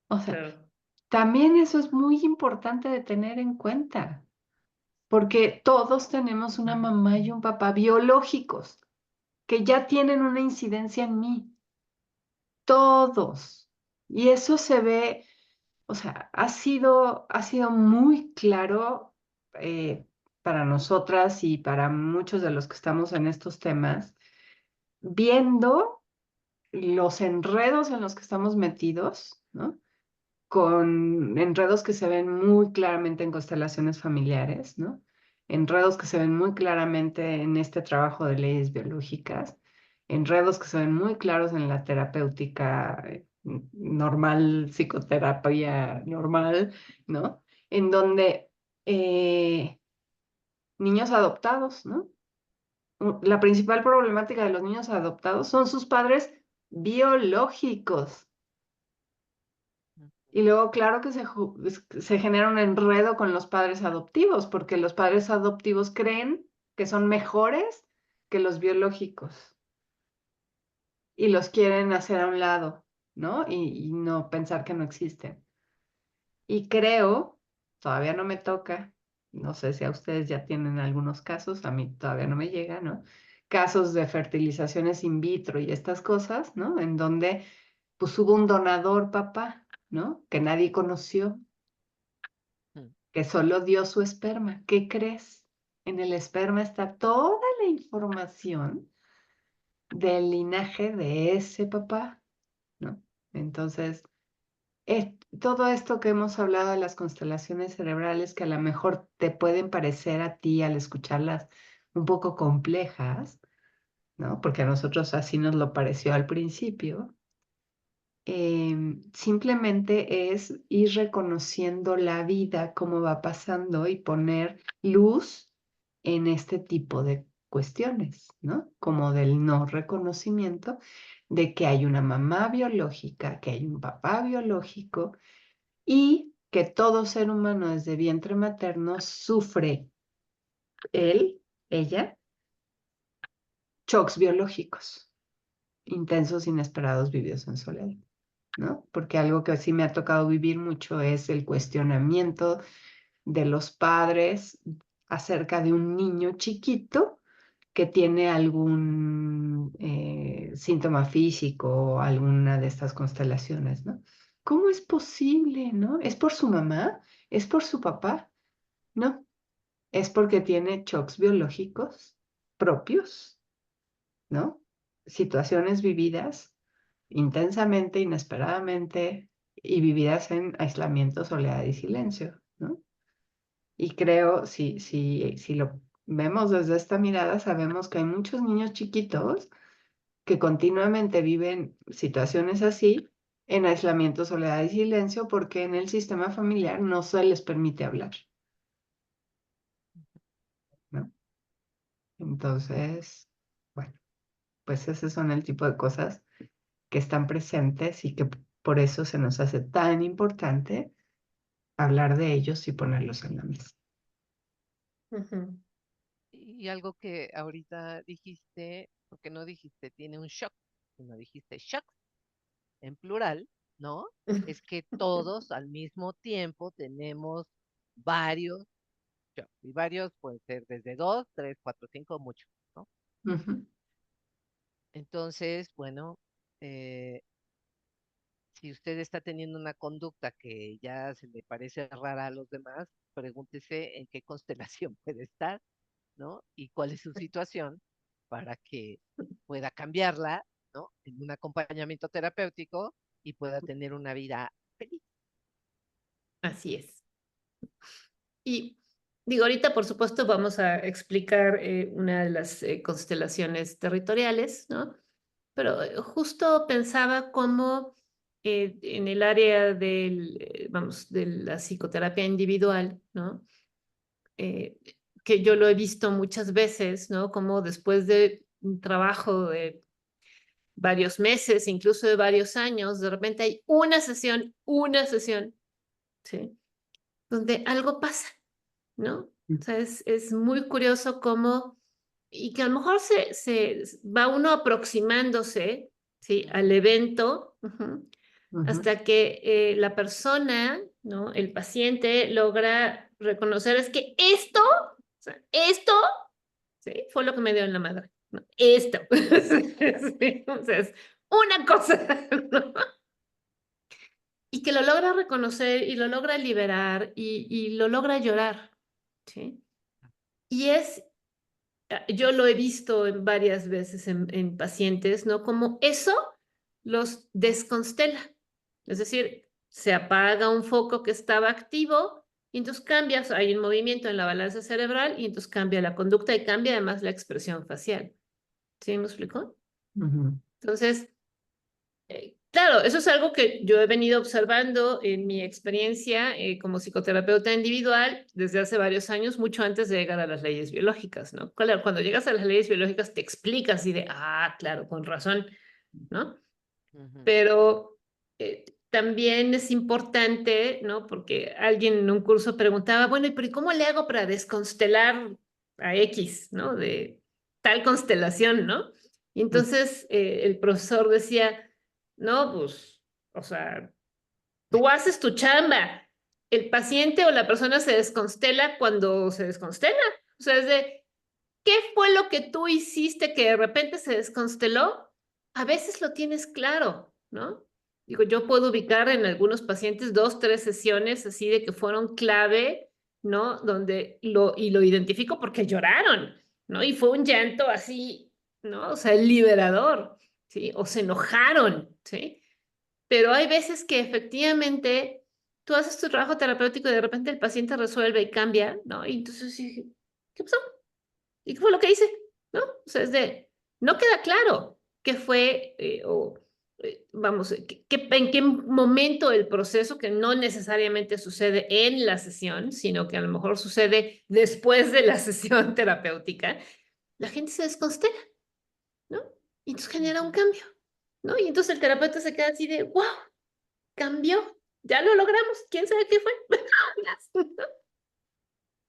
O sea, Claro. también eso es muy importante de tener en cuenta, porque todos tenemos una mamá y un papá biológicos que ya tienen una incidencia en mí. Todos. Y eso se ve, o sea, ha sido muy claro para nosotras y para muchos de los que estamos en estos temas, viendo los enredos en los que estamos metidos, ¿no? Con enredos que se ven muy claramente en constelaciones familiares, ¿no? Enredos que se ven muy claramente en este trabajo de leyes biológicas, enredos que se ven muy claros en la terapéutica normal, psicoterapia normal, ¿no? En donde niños adoptados, ¿no? La principal problemática de los niños adoptados son sus padres biológicos. Y luego, claro que se genera un enredo con los padres adoptivos, porque los padres adoptivos creen que son mejores que los biológicos y los quieren hacer a un lado, ¿no? Y no pensar que no existen. Y creo, todavía no me toca, no sé si a ustedes ya tienen algunos casos, a mí todavía no me llega, ¿no? Casos de fertilizaciones in vitro y estas cosas, ¿no? En donde pues hubo un donador papá, ¿no? Que nadie conoció, Mm. que solo dio su esperma. ¿Qué crees? En el esperma está toda la información del linaje de ese papá, ¿no? Entonces, todo esto que hemos hablado de las constelaciones cerebrales, que a lo mejor te pueden parecer a ti al escucharlas un poco complejas, ¿no? Porque a nosotros así nos lo pareció al principio, simplemente es ir reconociendo la vida, cómo va pasando y poner luz en este tipo de cuestiones, ¿no? Como del no reconocimiento de que hay una mamá biológica, que hay un papá biológico y que todo ser humano desde vientre materno sufre él, ella, shocks biológicos, intensos, inesperados, vividos en soledad, ¿no? Porque algo que sí me ha tocado vivir mucho es el cuestionamiento de los padres acerca de un niño chiquito que tiene algún síntoma físico o alguna de estas constelaciones, ¿no? ¿Cómo es posible, no? ¿Es por su mamá? ¿Es por su papá? No, es porque tiene shocks biológicos propios, ¿no? Situaciones vividas intensamente, inesperadamente y vividas en aislamiento, soledad y silencio, ¿no? Y creo, si lo vemos desde esta mirada, sabemos que hay muchos niños chiquitos que continuamente viven situaciones así en aislamiento, soledad y silencio porque en el sistema familiar no se les permite hablar, ¿no? Entonces, bueno, pues esos son el tipo de cosas que están presentes y que por eso se nos hace tan importante hablar de ellos y ponerlos en la mesa. Ujú. Y algo que ahorita dijiste, porque no dijiste tiene un shock, sino dijiste shocks en plural, ¿no? Es que todos al mismo tiempo tenemos varios shocks. Y varios pueden ser desde 2, 3, 4, 5, mucho, ¿no? Ujú, Entonces, bueno, eh, si usted está teniendo una conducta que ya se le parece rara a los demás, pregúntese en qué constelación puede estar, ¿no? Y cuál es su situación para que pueda cambiarla, ¿no? En un acompañamiento terapéutico y pueda tener una vida feliz. Así es. Y digo, ahorita por supuesto vamos a explicar una de las constelaciones territoriales, ¿no? Pero justo pensaba cómo en el área del, vamos, de la psicoterapia individual, ¿no? Eh, que yo lo he visto muchas veces, ¿no? Como después de un trabajo de varios meses, incluso de varios años, de repente hay una sesión, ¿sí? Donde algo pasa, ¿no? O sea, es muy curioso cómo, y que a lo mejor se va uno aproximándose, ¿sí? Al evento, ujú, hasta que la persona, ¿no? El paciente logra reconocer, es que esto, o sea, esto, ¿sí? Fue lo que me dio en la madre, ¿no? Esto, sí, o sea, es una cosa, ¿no? Y que lo logra reconocer y lo logra liberar y lo logra llorar, ¿sí? Y yo lo he visto en varias veces en pacientes, ¿no? Como eso los desconstela. Es decir, se apaga un foco que estaba activo y entonces cambias, hay un movimiento en la balanza cerebral y entonces cambia la conducta y cambia además la expresión facial. ¿Sí me explicó? ujú, Entonces, claro, eso es algo que yo he venido observando en mi experiencia como psicoterapeuta individual desde hace varios años, mucho antes de llegar a las leyes biológicas, ¿no? Claro, cuando llegas a las leyes biológicas te explicas y de, ah, claro, con razón, ¿no? Ujú. Pero también es importante, ¿no? Porque alguien en un curso preguntaba, bueno, ¿y cómo le hago para desconstelar a X, ¿no? De tal constelación, ¿no? Y entonces el profesor decía, no, pues, o sea, tú haces tu chamba. El paciente o la persona se desconstela cuando se desconstela. O sea, es de, ¿qué fue lo que tú hiciste que de repente se desconsteló? A veces lo tienes claro, ¿no? Digo, yo puedo ubicar en algunos pacientes 2, 3 sesiones así de que fueron clave, ¿no? Y lo identifico porque lloraron, ¿no? Y fue un llanto así, ¿no? O sea, liberador, ¿sí? O se enojaron, ¿sí? Pero hay veces que efectivamente tú haces tu trabajo terapéutico y de repente el paciente resuelve y cambia, ¿no? Y entonces dije, ¿qué pasó? ¿Y qué fue lo que hice? ¿No? O sea, no queda claro qué fue, o vamos, en qué momento el proceso, que no necesariamente sucede en la sesión, sino que a lo mejor sucede después de la sesión terapéutica, la gente se desconstela, ¿no? Y entonces genera un cambio, ¿no? Y entonces el terapeuta se queda así de, wow, cambió, ya lo logramos, ¿quién sabe qué fue?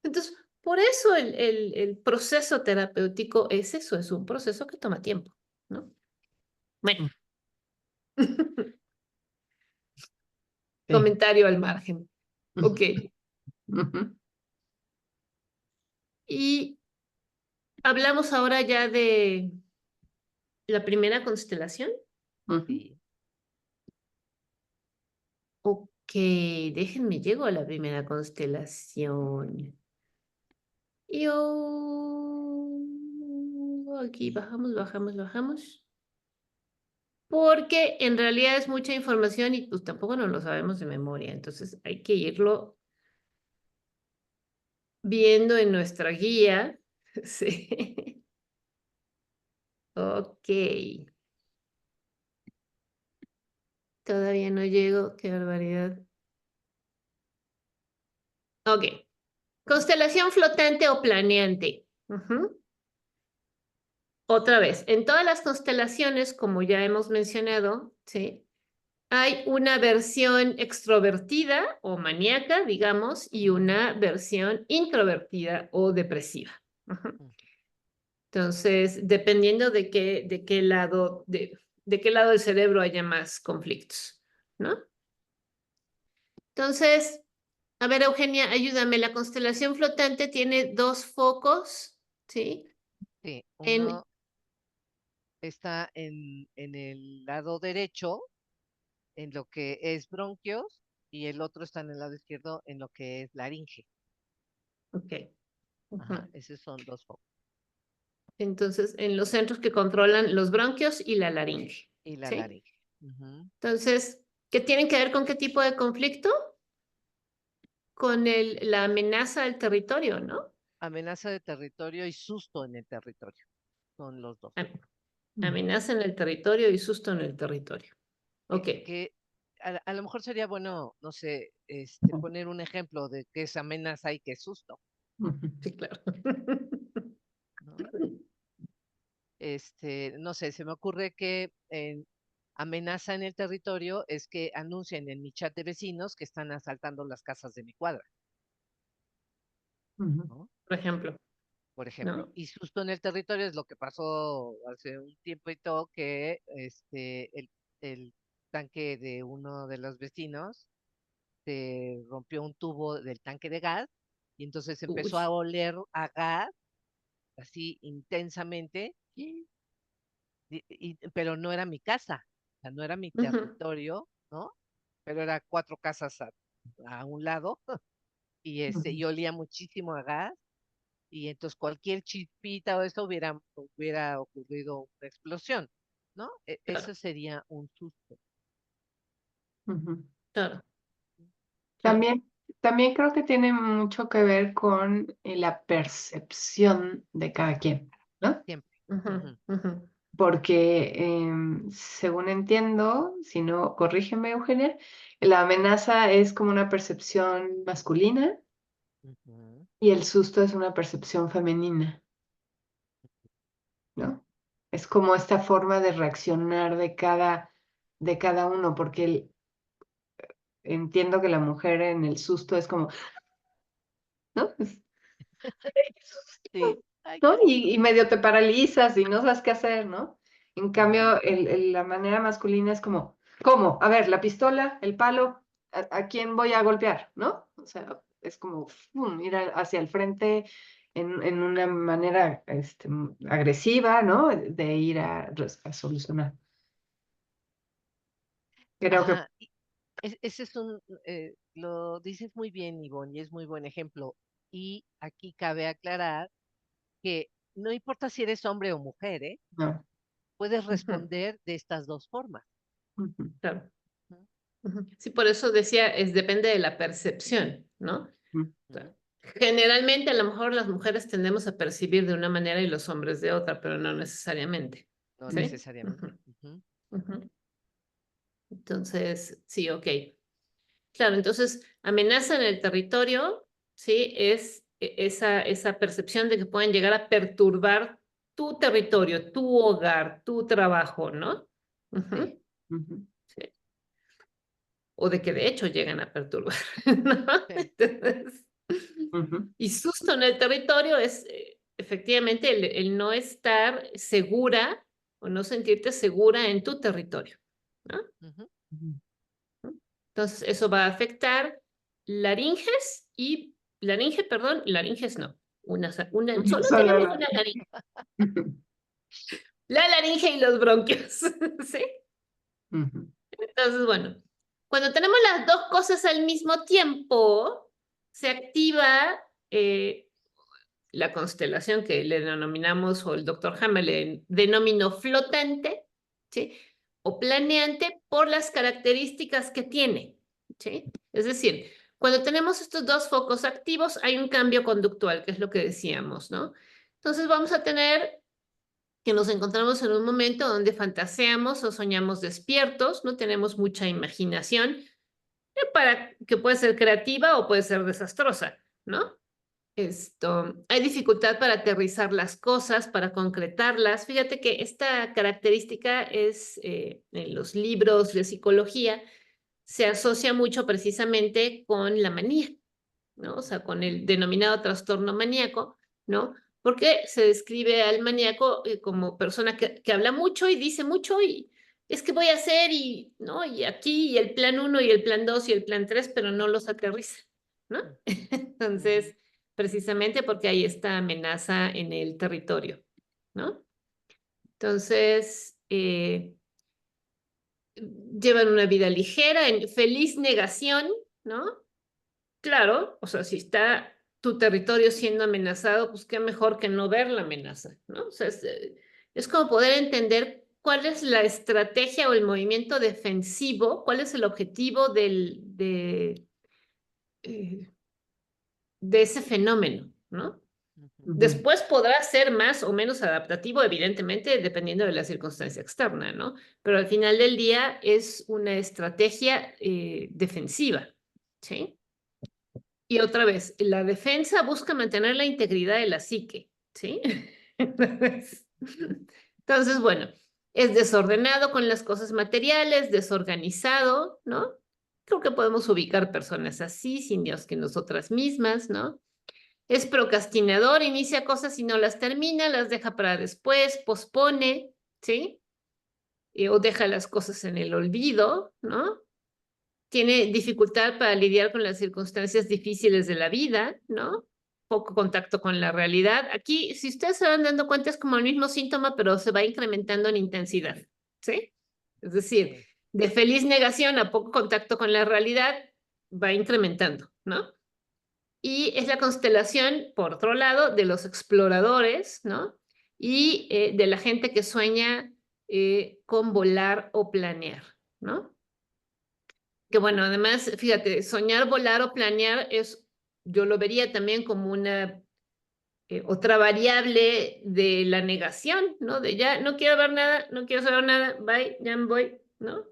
Entonces, por eso el proceso terapéutico es eso, es un proceso que toma tiempo, ¿no? Bueno. Sí. Comentario al margen. Ok. Ujú. Y hablamos ahora ya de la primera constelación. Ujú. Sí. Ok, déjenme, llego a la primera constelación. Aquí bajamos. Porque en realidad es mucha información y pues tampoco nos lo sabemos de memoria. Entonces hay que irlo viendo en nuestra guía. Sí. Ok. Todavía no llego, qué barbaridad. Ok. Constelación flotante o planeante. Ujú. Otra vez, en todas las constelaciones, como ya hemos mencionado, ¿sí? Hay una versión extrovertida o maníaca, digamos, y una versión introvertida o depresiva. Ujú. Entonces, dependiendo de qué lado, de qué lado del cerebro haya más conflictos, ¿no? Entonces, a ver, Eugenia, ayúdame. La constelación flotante tiene dos focos, ¿sí? Sí, En, uno está en el lado derecho, en lo que es bronquios, y el otro está en el lado izquierdo, en lo que es laringe. ok. Ajá, Ujú. esos son dos focos. Entonces, en los centros que controlan los bronquios y la laringe, Y la ¿sí? laringe. Ujú. Entonces, ¿qué tienen que ver con qué tipo de conflicto? Con la amenaza al territorio, ¿no? Amenaza de territorio y susto en el territorio. Son los dos. Am- Amenaza en el territorio y susto en el territorio. Ok. Que a lo mejor sería bueno, no sé, poner un ejemplo de qué es amenaza y qué es susto, Ujú. Sí, claro. ¿no? No sé, se me ocurre que amenaza en el territorio es que anuncien en mi chat de vecinos que están asaltando las casas de mi cuadra, Ujú. ¿no? Por ejemplo, Por ejemplo. ¿no? Y susto en el territorio es lo que pasó hace un tiempo y todo, que el tanque de uno de los vecinos se rompió un tubo del tanque de gas y entonces empezó a Uy. oler a gas así intensamente, pero no era mi casa, o sea, no era mi Ujú, territorio, ¿no? Pero era cuatro casas a un lado y olía muchísimo a gas y entonces cualquier chispita o eso hubiera ocurrido una explosión, ¿no? claro, Eso sería un susto. Ujú. claro, claro. También creo que tiene mucho que ver con la percepción de cada quien, ¿no? Siempre. Ujú, Ujú, ujú. Porque según entiendo, si no, corrígeme, Eugenia, la amenaza es como una percepción masculina ujú. y el susto es una percepción femenina, ¿no? Es como esta forma de reaccionar de cada uno, porque entiendo que la mujer en el susto es como, ¿no? ¡ay, qué Sí. susto! Ay, ¿No? qué susto. Y medio te paralizas y no sabes qué hacer, ¿no? En Ujú. cambio, la manera masculina es como, ¿cómo? A ver, la pistola, el palo, ¿a quién voy a golpear? ¿No? O sea, es como ir hacia el frente en una manera agresiva, ¿no? De ir a solucionar. Creo que Ajá. Ese es lo dices muy bien, Ivonne, y es muy buen ejemplo. Y aquí cabe aclarar que no importa si eres hombre o mujer, ¿eh? no. Puedes Ujú, responder de estas dos formas. Ujú, claro. Ujú, Ujú. Sí, por eso decía, depende de la percepción, ¿no? ujú, O sea, ujú. generalmente a lo mejor las mujeres tendemos a percibir de una manera y los hombres de otra, pero no necesariamente. No ¿Sí? necesariamente. Ujú, Ujú. ujú. Entonces, sí, ok. Claro, entonces, amenaza en el territorio, ¿sí? Es esa percepción de que pueden llegar a perturbar tu territorio, tu hogar, tu trabajo, ¿no? Ujú, Sí. Ujú. sí. O de que de hecho llegan a perturbar, ¿no? Sí. Entonces, Ujú. y susto en el territorio es efectivamente el no estar segura o no sentirte segura en tu territorio, ¿no? Ujú. Ujú. Entonces, eso va a afectar laringes y, laringes no, Una solo sola tenemos la- una laringe, la laringe y los bronquios, ¿sí? Ujú. Entonces, bueno, cuando tenemos las dos cosas al mismo tiempo, se activa la constelación que le denominamos, o el doctor Hammer le denominó flotante, ¿sí? O planeante por las características que tiene, ¿sí? Es decir, cuando tenemos estos dos focos activos, hay un cambio conductual, que es lo que decíamos, ¿no? Entonces vamos a tener que nos encontramos en un momento donde fantaseamos o soñamos despiertos, no tenemos mucha imaginación, que puede ser creativa o puede ser desastrosa, ¿no? Hay dificultad para aterrizar las cosas, para concretarlas. Fíjate que esta característica es, en los libros de psicología, se asocia mucho precisamente con la manía, ¿no? O sea, con el denominado trastorno maníaco, ¿no? Porque se describe al maníaco como persona que habla mucho y dice mucho y es que voy a hacer y, ¿no? Y aquí y el plan 1 y el plan 2 y el plan 3, pero no los aterriza, ¿no? Entonces, precisamente porque hay esta amenaza en el territorio, ¿no? Entonces, llevan una vida ligera, en feliz negación, ¿no? Claro, o sea, si está tu territorio siendo amenazado, pues qué mejor que no ver la amenaza, ¿no? O sea, es como poder entender cuál es la estrategia o el movimiento defensivo, cuál es el objetivo eh, de ese fenómeno, ¿no? Ujú. Ujú. Después podrá ser más o menos adaptativo, evidentemente, dependiendo de la circunstancia externa, ¿no? Pero al final del día es una estrategia defensiva, ¿sí? Y otra vez, la defensa busca mantener la integridad de la psique, ¿sí? Entonces, bueno, es desordenado con las cosas materiales, desorganizado, ¿no? Creo que podemos ubicar personas así, sin Dios que nosotras mismas, ¿no? Es procrastinador, inicia cosas y no las termina, las deja para después, pospone, ¿sí? O deja las cosas en el olvido, ¿no? Tiene dificultad para lidiar con las circunstancias difíciles de la vida, ¿no? Poco contacto con la realidad. Aquí, si ustedes se van dando cuenta, es como el mismo síntoma, pero se va incrementando en intensidad, ¿sí? Es decir, Sí. de feliz negación a poco contacto con la realidad, va incrementando, ¿no? Y es la constelación, por otro lado, de los exploradores, ¿no? Y de la gente que sueña con volar o planear, ¿no? Que bueno, además, fíjate, soñar, volar o planear es, yo lo vería también como una otra variable de la negación, ¿no? De ya no quiero ver nada, no quiero saber nada, bye, ya me voy, ¿no?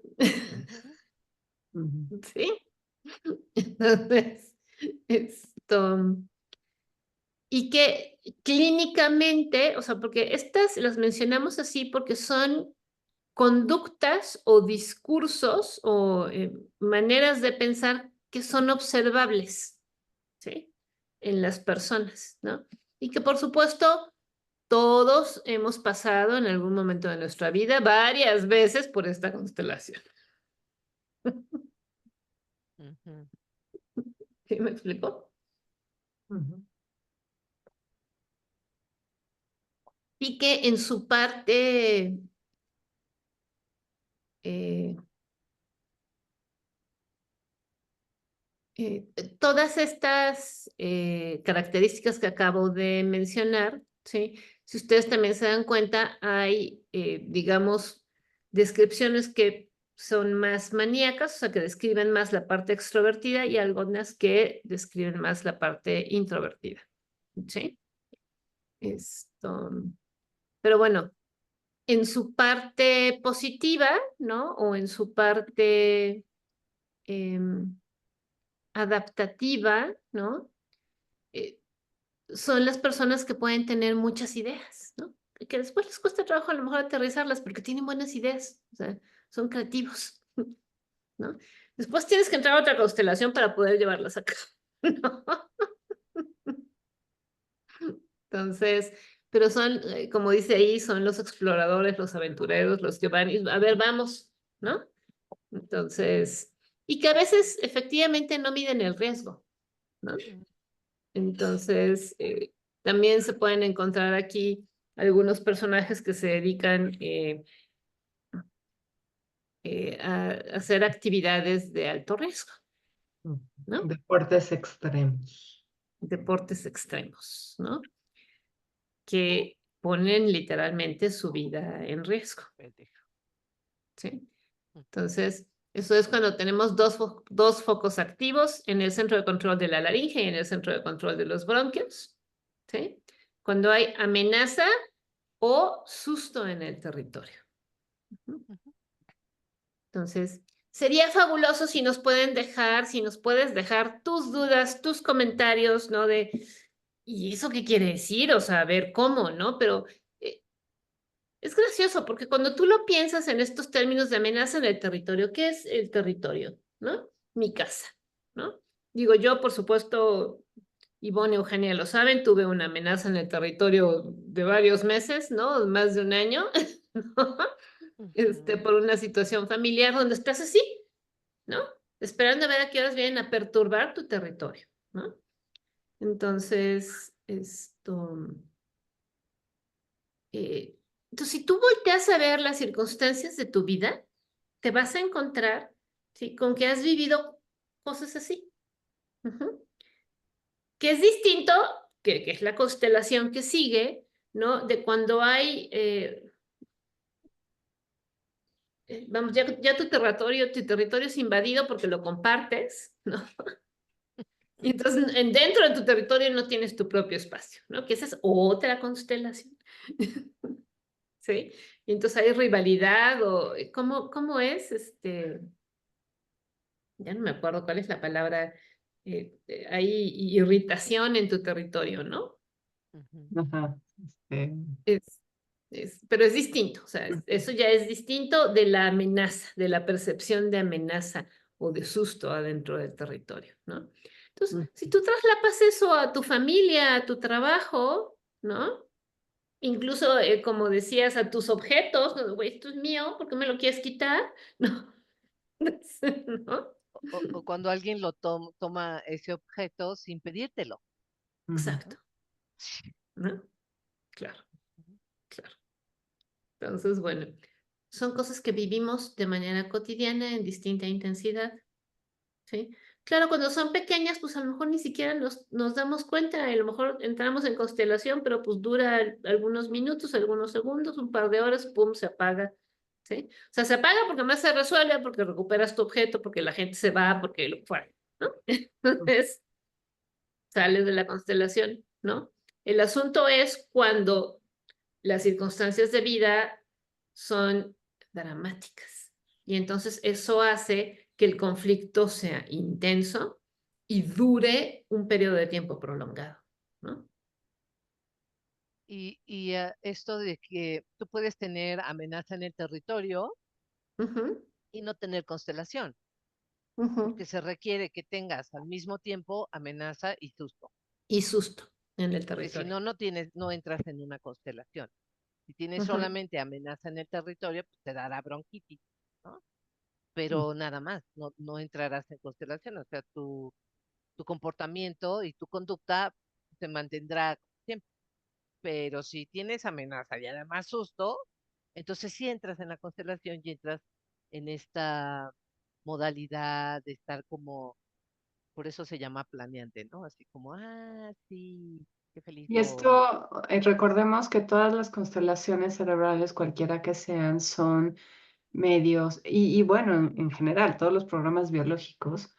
Ujú. Ujú. Sí. Entonces, esto, y que clínicamente, o sea, porque estas las mencionamos así porque son conductas o discursos o maneras de pensar que son observables, ¿sí? En las personas, ¿no? Y que por supuesto todos hemos pasado en algún momento de nuestra vida varias veces por esta constelación. Ujú. ¿Sí me explico? Ujú. Y que en su parte eh, todas estas características que acabo de mencionar, ¿sí? Si ustedes también se dan cuenta, hay, digamos, descripciones que son más maníacas, o sea, que describen más la parte extrovertida y algunas que describen más la parte introvertida, ¿sí? Esto, pero bueno, en su parte positiva, ¿no? O en su parte adaptativa, ¿no? Son las personas que pueden tener muchas ideas, ¿no? Y que después les cuesta trabajo a lo mejor aterrizarlas porque tienen buenas ideas, o sea, son creativos, ¿no? Después tienes que entrar a otra constelación para poder llevarlas a cabo, ¿no? Entonces, pero son, como dice ahí, son los exploradores, los aventureros, los que van y, a ver, vamos, ¿no? Entonces, y que a veces efectivamente no miden el riesgo, ¿no? Entonces, también se pueden encontrar aquí algunos personajes que se dedican a hacer actividades de alto riesgo, ¿no? Deportes extremos. Deportes extremos, ¿no? Que ponen literalmente su vida en riesgo, ¿sí? Entonces, eso es cuando tenemos dos focos activos en el centro de control de la laringe y en el centro de control de los bronquios, ¿sí? Cuando hay amenaza o susto en el territorio. Entonces, sería fabuloso si nos puedes dejar tus dudas, tus comentarios, ¿no? ¿Y eso qué quiere decir? O sea, a ver cómo, ¿no? Pero es gracioso porque cuando tú lo piensas en estos términos de amenaza en el territorio, ¿qué es el territorio? ¿No? Mi casa, ¿no? Digo, yo, por supuesto, Ivonne y Eugenia lo saben, tuve una amenaza en el territorio de varios meses, ¿no? Más de un año, ¿no? Por una situación familiar donde estás así, ¿no? Esperando a ver a qué horas vienen a perturbar tu territorio, ¿no? Entonces, entonces, si tú volteas a ver las circunstancias de tu vida, te vas a encontrar, ¿sí? Con que has vivido cosas así. Que es distinto, que es la constelación que sigue, ¿no? De cuando hay, vamos, ya tu territorio es invadido porque lo compartes, ¿no? Y entonces dentro de tu territorio no tienes tu propio espacio, ¿no? Que esa es otra constelación. ¿Sí? Y entonces hay rivalidad o ¿cómo es? Ya no me acuerdo cuál es la palabra. Hay irritación en tu territorio, ¿no? Ajá. Es, pero es distinto, o sea, eso ya es distinto de la amenaza, de la percepción de amenaza o de susto adentro del territorio, ¿no? Entonces, si tú traslapas eso a tu familia, a tu trabajo, ¿no? Incluso, como decías, a tus objetos, ¿no? Güey, esto es mío, ¿por qué me lo quieres quitar? ¿No? ¿No? O cuando alguien toma ese objeto sin pedírtelo. Exacto, ¿no? Claro, claro. Entonces, bueno, son cosas que vivimos de manera cotidiana en distinta intensidad, ¿sí? Claro, cuando son pequeñas, pues a lo mejor ni siquiera nos damos cuenta, a lo mejor entramos en constelación, pero pues dura algunos minutos, algunos segundos, un par de horas, pum, se apaga, ¿sí? O sea, se apaga porque más se resuelve, porque recuperas tu objeto, porque la gente se va, porque lo fuera, ¿no? Entonces, sales de la constelación, ¿no? El asunto es cuando las circunstancias de vida son dramáticas. Y entonces eso hace que el conflicto sea intenso y dure un periodo de tiempo prolongado, ¿no? Esto de que tú puedes tener amenaza en el territorio Ujú, y no tener constelación, ujú. porque se requiere que tengas al mismo tiempo amenaza y susto, Y susto en el porque si territorio. no, no entras en una constelación. Si tienes Ujú, solamente amenaza en el territorio, pues te dará bronquitis, ¿no? Pero nada más, no entrarás en constelación, o sea, tu comportamiento y tu conducta se mantendrá siempre. Pero si tienes amenaza y además susto, entonces sí entras en la constelación y entras en esta modalidad de estar como, por eso se llama planeante, ¿no? Así como, sí, qué feliz Y voy. esto, recordemos que todas las constelaciones cerebrales, cualquiera que sean, son medios, y bueno, en general, todos los programas biológicos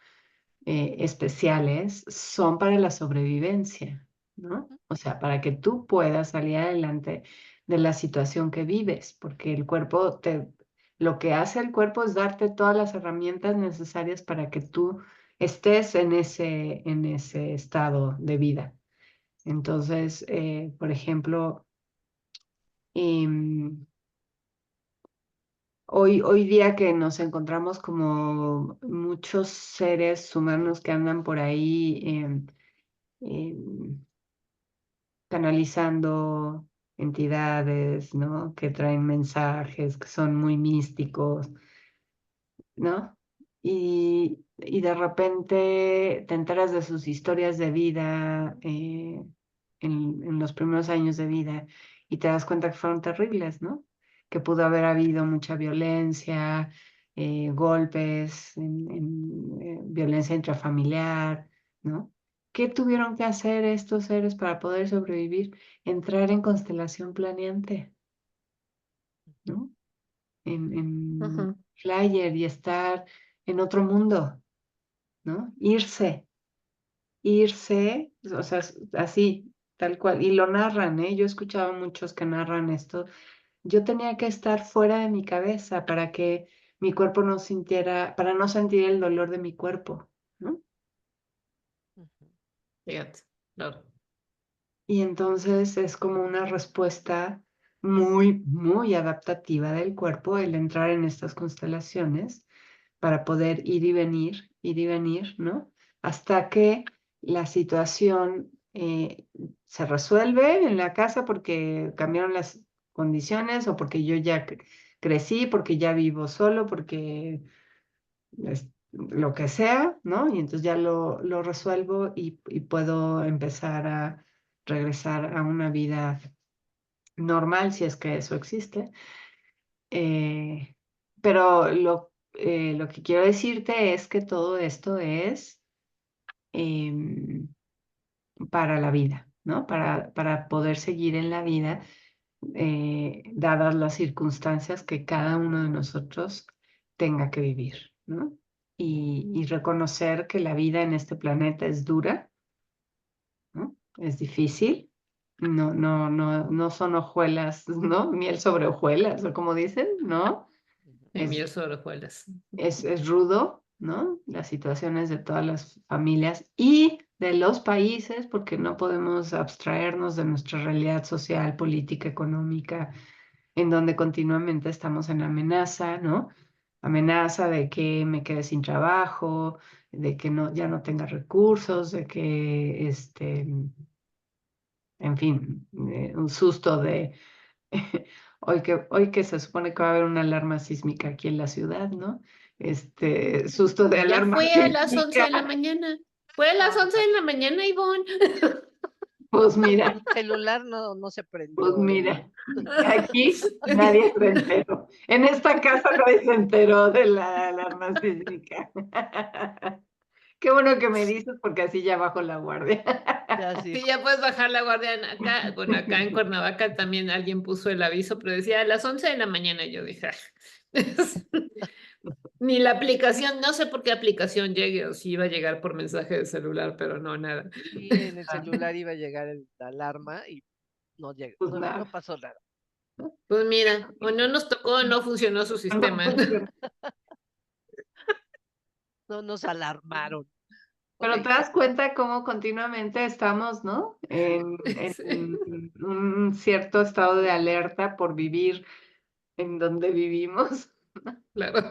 especiales son para la sobrevivencia, ¿no? Ujú. O sea, para que tú puedas salir adelante de la situación que vives, porque el cuerpo lo que hace el cuerpo es darte todas las herramientas necesarias para que tú estés en ese estado de vida. Entonces, por ejemplo, em, hoy día que nos encontramos como muchos seres humanos que andan por ahí em, canalizando entidades, ¿no? Que traen mensajes, que son muy místicos, ¿no? Y de repente te enteras de sus historias de vida en los primeros años de vida y te das cuenta que fueron terribles, ¿no? Que pudo haber habido mucha violencia, golpes, violencia intrafamiliar, ¿no? ¿Qué tuvieron que hacer estos seres para poder sobrevivir? Entrar en constelación planeante, ¿no? En Ujú. flyer y estar en otro mundo, ¿no? Irse, o sea, así, tal cual. Y lo narran, ¿eh? Yo he escuchado muchos que narran esto. Yo tenía que estar fuera de mi cabeza para que mi cuerpo no sintiera, para no sentir el dolor de mi cuerpo, ¿no? Ujú. Fíjate, claro. Y entonces es como una respuesta muy, muy adaptativa del cuerpo el entrar en estas constelaciones para poder ir y venir, ¿no? Hasta que la situación se resuelve en la casa porque cambiaron las condiciones o porque yo ya crecí, porque ya vivo solo, porque lo que sea, ¿no? Y entonces ya lo resuelvo y puedo empezar a regresar a una vida normal, si es que eso existe. Eh, pero lo que quiero decirte es que todo esto es em, para la vida, ¿no? Para poder seguir en la vida, dadas las circunstancias que cada uno de nosotros tenga que vivir, ¿no? Y reconocer que la vida en este planeta es dura, ¿no? Es difícil. No son hojuelas, ¿no? Miel sobre hojuelas, o como dicen, ¿no? Ujú. De Es, miel sobre hojuelas. es rudo, ¿no? Las situaciones de todas las familias y de los países, porque no podemos abstraernos de nuestra realidad social, política, económica, en donde continuamente estamos en amenaza, ¿no? Amenaza de que me quede sin trabajo, de que no, ya no tenga recursos, de que, en fin, un susto de hoy que se supone que va a haber una alarma sísmica aquí en la ciudad, ¿no? Susto de Ya alarma fue a las 11 sísmica. de la mañana. Fue a las No, 11 de la mañana, Ivonne. Pues mi mira, celular no se pues prendió, Eli. mira, aquí nadie se enteró. En esta casa nadie se enteró de la alarma sísmica. Qué bueno que me dices porque así ya bajo la guardia. Ya sí. Sí, ya puedes bajar la guardia acá. Bueno, acá en Cuernavaca también alguien puso el aviso, pero decía a las 11 de la mañana. Y yo dije, "Ay". Ni la aplicación, no sé por qué aplicación llegue o si iba a llegar por mensaje de celular, pero no, nada. Y en el celular iba a llegar la alarma y no llegó, Pues no nada, pasó nada. Pues mira, o no nos tocó, o no funcionó su no sistema. funciona. No nos alarmaron. Ok. Pero te das cuenta cómo continuamente estamos, ¿no? Sí, En un cierto estado de alerta por vivir en donde vivimos. claro.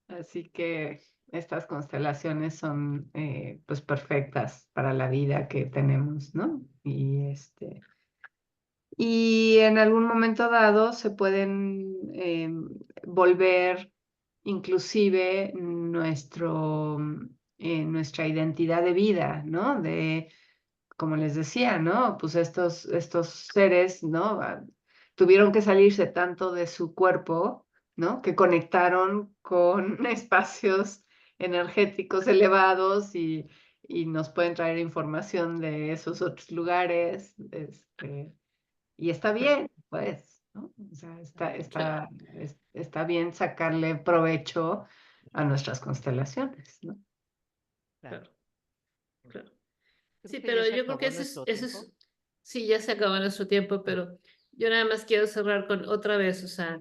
Así que estas constelaciones son pues perfectas para la vida que tenemos, ¿no? Y en algún momento dado se pueden volver inclusive nuestra identidad de vida, ¿no? Como les decía, ¿no? Pues estos seres, ¿no? Tuvieron que salirse tanto de su cuerpo, ¿no? Que conectaron con espacios energéticos elevados y nos pueden traer información de esos otros lugares, y está bien, pues, ¿no? O sea, Claro, está bien sacarle provecho a nuestras constelaciones, ¿no? Claro. claro, claro. Creo Sí, que ya pero se yo creo que acabó nuestro eso tiempo. es, sí, ya se acabó nuestro tiempo, pero yo nada más quiero cerrar con otra vez, o sea,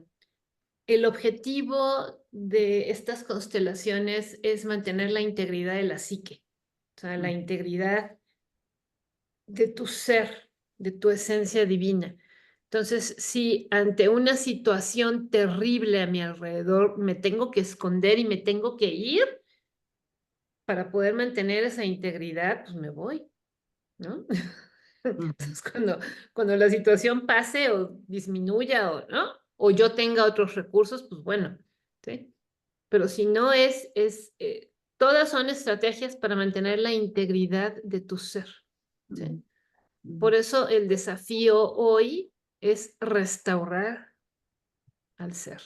el objetivo de estas constelaciones es mantener la integridad de la psique, o sea, la integridad de tu ser, de tu esencia divina. Entonces, si ante una situación terrible a mi alrededor me tengo que esconder y me tengo que ir para poder mantener esa integridad, pues me voy, ¿no? Entonces, cuando la situación pase o disminuya o, ¿no? O yo tenga otros recursos, pues bueno, ¿sí? Pero si no todas son estrategias para mantener la integridad de tu ser, ¿sí? Por eso el desafío hoy es restaurar al ser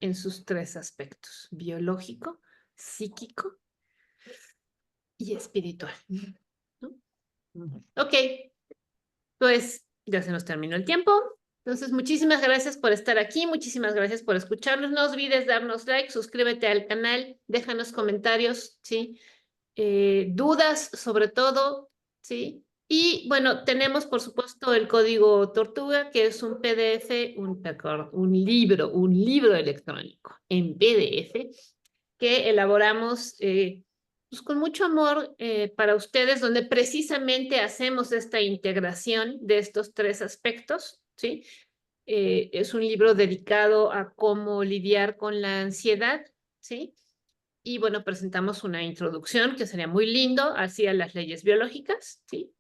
en sus tres aspectos, biológico, psíquico y espiritual, ¿no? Ok, pues ya se nos terminó el tiempo. Entonces, muchísimas gracias por estar aquí, muchísimas gracias por escucharnos. No olvides darnos like, suscríbete al canal, déjanos comentarios, ¿sí? Dudas sobre todo, ¿sí? Y bueno, tenemos por supuesto el código Tortuga, que es un PDF, un libro electrónico en PDF que elaboramos pues con mucho amor para ustedes, donde precisamente hacemos esta integración de estos tres aspectos, ¿sí? Es un libro dedicado a cómo lidiar con la ansiedad, ¿sí? Y bueno, presentamos una introducción que sería muy lindo hacia las leyes biológicas, ¿sí?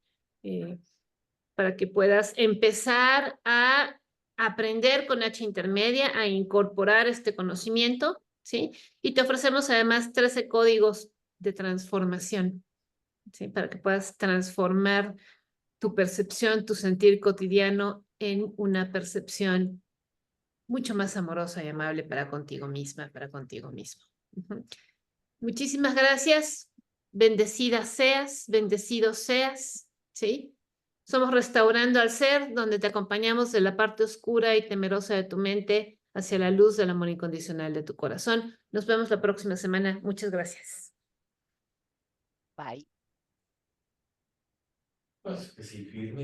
Para que puedas empezar a aprender con H intermedia, a incorporar este conocimiento, ¿sí? Y te ofrecemos además 13 códigos de transformación, ¿sí? Para que puedas transformar tu percepción, tu sentir cotidiano en una percepción mucho más amorosa y amable para contigo misma, para contigo mismo. Muchísimas gracias. Bendecida seas, bendecido seas, ¿sí? Somos Restaurando al Ser, donde te acompañamos de la parte oscura y temerosa de tu mente hacia la luz del amor incondicional de tu corazón. Nos vemos la próxima semana. Muchas gracias. Bye. Pues que sí, firme.